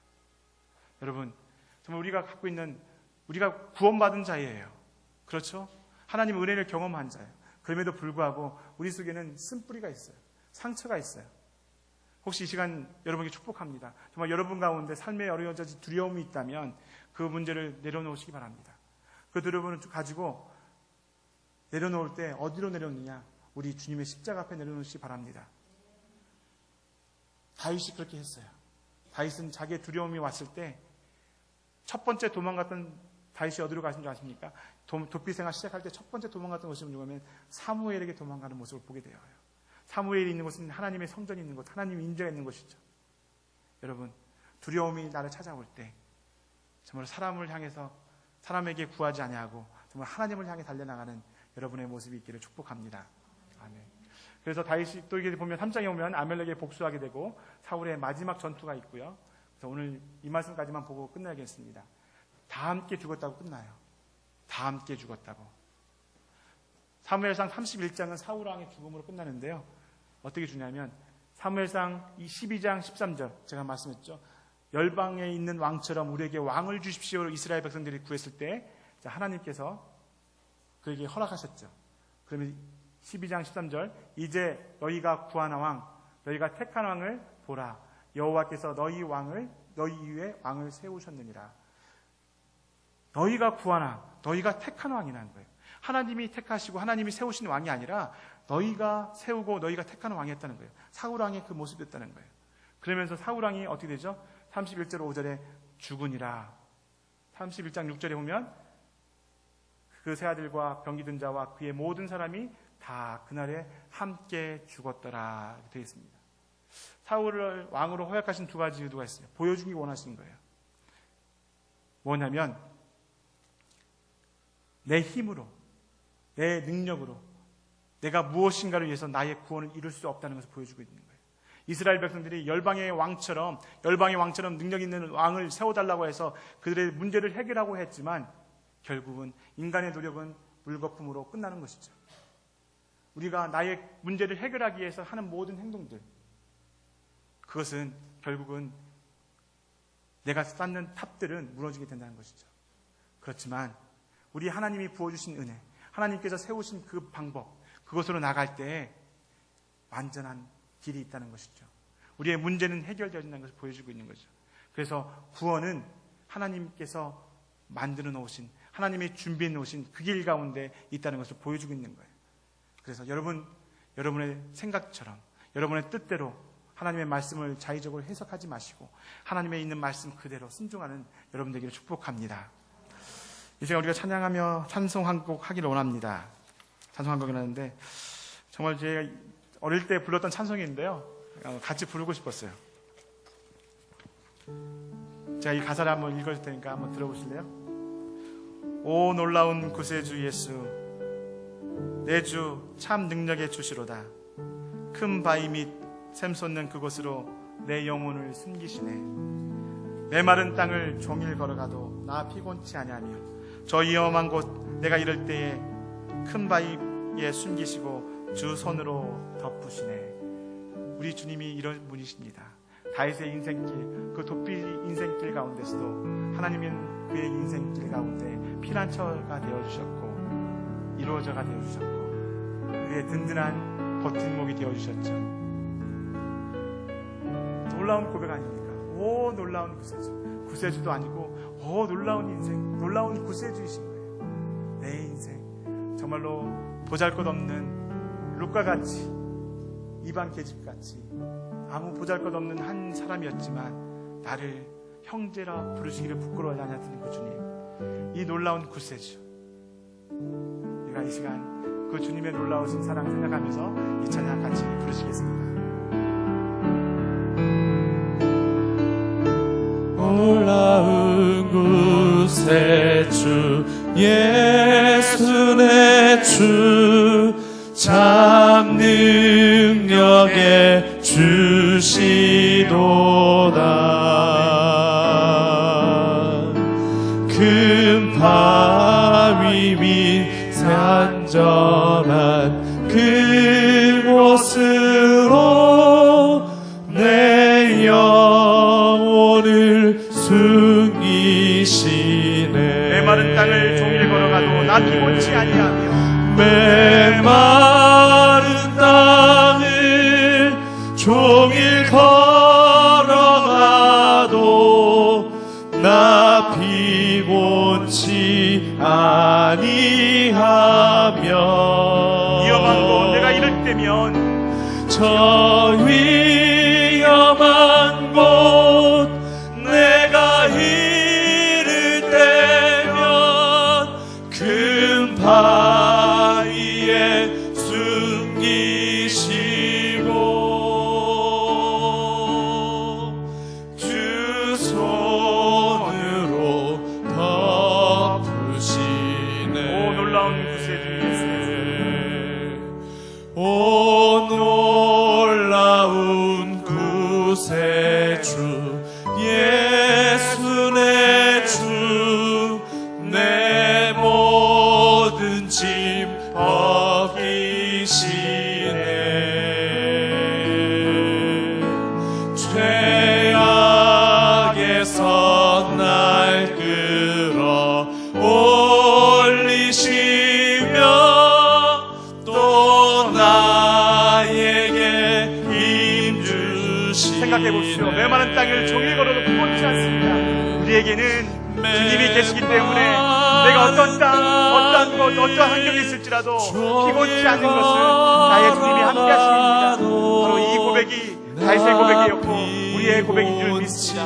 여러분, 정말 우리가 갖고 있는, 우리가 구원받은 자예요. 그렇죠? 하나님의 은혜를 경험한 자예요. 그럼에도 불구하고 우리 속에는 쓴뿌리가 있어요. 상처가 있어요. 혹시 이 시간 여러분에게 축복합니다. 정말 여러분 가운데 삶에 여러 가지 두려움이 있다면 그 문제를 내려놓으시기 바랍니다. 그 두려움을 가지고 내려놓을 때 어디로 내려놓느냐? 우리 주님의 십자가 앞에 내려놓으시기 바랍니다. 다윗이 그렇게 했어요. 다윗은 자기의 두려움이 왔을 때 첫 번째 도망갔던 다윗이 어디로 가신 줄 아십니까? 도피 생활 시작할 때 첫 번째 도망갔던 곳이 뭐냐면 사무엘에게 도망가는 모습을 보게 되어요. 사무엘이 있는 곳은 하나님의 성전이 있는 곳, 하나님의 임재가 있는 곳이죠. 여러분, 두려움이 나를 찾아올 때 정말 사람을 향해서 사람에게 구하지 아니하고 정말 하나님을 향해 달려나가는 여러분의 모습이 있기를 축복합니다. 아멘. 그래서 다윗이 또 이게 보면 3장에 오면 아멜렉에 복수하게 되고 사울의 마지막 전투가 있고요. 그래서 오늘 이 말씀까지만 보고 끝나겠습니다. 다 함께 죽었다고 끝나요. 다 함께 죽었다고. 사무엘상 31장은 사울왕의 죽음으로 끝나는데요. 어떻게 죽냐면 사무엘상 12장 13절 제가 말씀했죠. 열방에 있는 왕처럼 우리에게 왕을 주십시오. 이스라엘 백성들이 구했을 때 하나님께서 그에게 허락하셨죠. 그러면 12장 13절 이제 너희가 구하는 왕, 너희가 택한 왕을 보라. 여호와께서 너희 위에 왕을 세우셨느니라. 너희가 구하나 너희가 택한 왕이라는 거예요. 하나님이 택하시고 하나님이 세우신 왕이 아니라 너희가 세우고 너희가 택하는 왕이었다는 거예요. 사울왕의 그 모습이었다는 거예요. 그러면서 사울왕이 어떻게 되죠? 31절 5절에 죽으니라. 31장 6절에 보면 그 세 아들과 병기든 자와 그의 모든 사람이 다 그날에 함께 죽었더라 되어 있습니다. 사울을 왕으로 허약하신 두 가지 의도가 있어요. 보여주기 원하시는 거예요. 뭐냐면 내 힘으로, 내 능력으로 내가 무엇인가를 위해서 나의 구원을 이룰 수 없다는 것을 보여주고 있는 거예요. 이스라엘 백성들이 열방의 왕처럼 능력 있는 왕을 세워달라고 해서 그들의 문제를 해결하고 했지만 결국은 인간의 노력은 물거품으로 끝나는 것이죠. 우리가 나의 문제를 해결하기 위해서 하는 모든 행동들, 그것은 결국은 내가 쌓는 탑들은 무너지게 된다는 것이죠. 그렇지만 우리 하나님이 부어주신 은혜, 하나님께서 세우신 그 방법, 그것으로 나갈 때 완전한 길이 있다는 것이죠. 우리의 문제는 해결되어진다는 것을 보여주고 있는 거죠. 그래서 구원은 하나님께서 만들어 놓으신, 하나님이 준비해 놓으신 그 길 가운데 있다는 것을 보여주고 있는 거예요. 그래서 여러분의 생각처럼, 여러분의 뜻대로 하나님의 말씀을 자의적으로 해석하지 마시고 하나님의 있는 말씀 그대로 순종하는 여러분 되기를 축복합니다. 이 시간 우리가 찬양하며 찬송 한 곡 하기를 원합니다. 찬송 한 곡을 하는데 정말 제가 어릴 때 불렀던 찬송인데요. 같이 부르고 싶었어요. 제가 이 가사를 한번 읽어줄 테니까 한번 들어보실래요? 오 놀라운 구세주 예수, 내 주 참 능력의 주시로다. 큰 바위 및 샘 솟는 그곳으로 내 영혼을 숨기시네. 메마른 땅을 종일 걸어가도 나 피곤치 아니하며 저 위험한 곳 내가 이럴 때에 큰 바위 예, 숨기시고 주 손으로 덮으시네. 우리 주님이 이런 분이십니다. 다윗의 인생길, 그 도피 인생길 가운데서도 하나님은 그의 인생길 가운데 피난처가 되어주셨고 이루어져가 되어주셨고 그의 든든한 버팀목이 되어주셨죠. 놀라운 고백 아닙니까? 오, 놀라운 구세주. 구세주도 아니고 오, 놀라운 인생, 놀라운 구세주이신 거예요. 내 인생 정말로 보잘것없는 룻과같이 이방 계집같이 아무 보잘것없는 한 사람이었지만 나를 형제라 부르시기를 부끄러워하지 않았던 그 주님, 이 놀라운 구세주, 우리가 이 시간 그 주님의 놀라우신 사랑 생각하면서 이 찬양 같이 부르시겠습니다. 놀라운 구세주 예수 내 주 참 능력의 주시도다. 큰 바위 밑에 안전한 그곳으로 내 영혼을 숨기시네. 메마른 땅을 종일 걸어가도 나 피곤치 아니하며 메마른 땅을 종일 걸어가도 나 피곤치 아니하며 위험한 곳 내가 이를 때면 저 위험한 곳 내가 이를 때면 큰 바위에 숨기시고 주 손으로 덮으시네. 오, 놀라운 구세주. 오, 놀라운 구세주 예수 내 주 내 모든 짐 벗기시네. 죄악에서 날 끌어 올리시며 또 나에게 힘 주시네. 생각해 보십시오. 메마른 땅을 종일 걸어도 피곤치 않습니다. 우리에게는 주님이 계시기 때문에 내가 어떤 땅, 어떤 곳, 어떤 환경에 있을지라도 피곤치 않은 것은 나의 주님이 함께 하심입니다. 바로 이 고백이 다윗의 고백이었고 우리의 고백인 줄 믿습니다.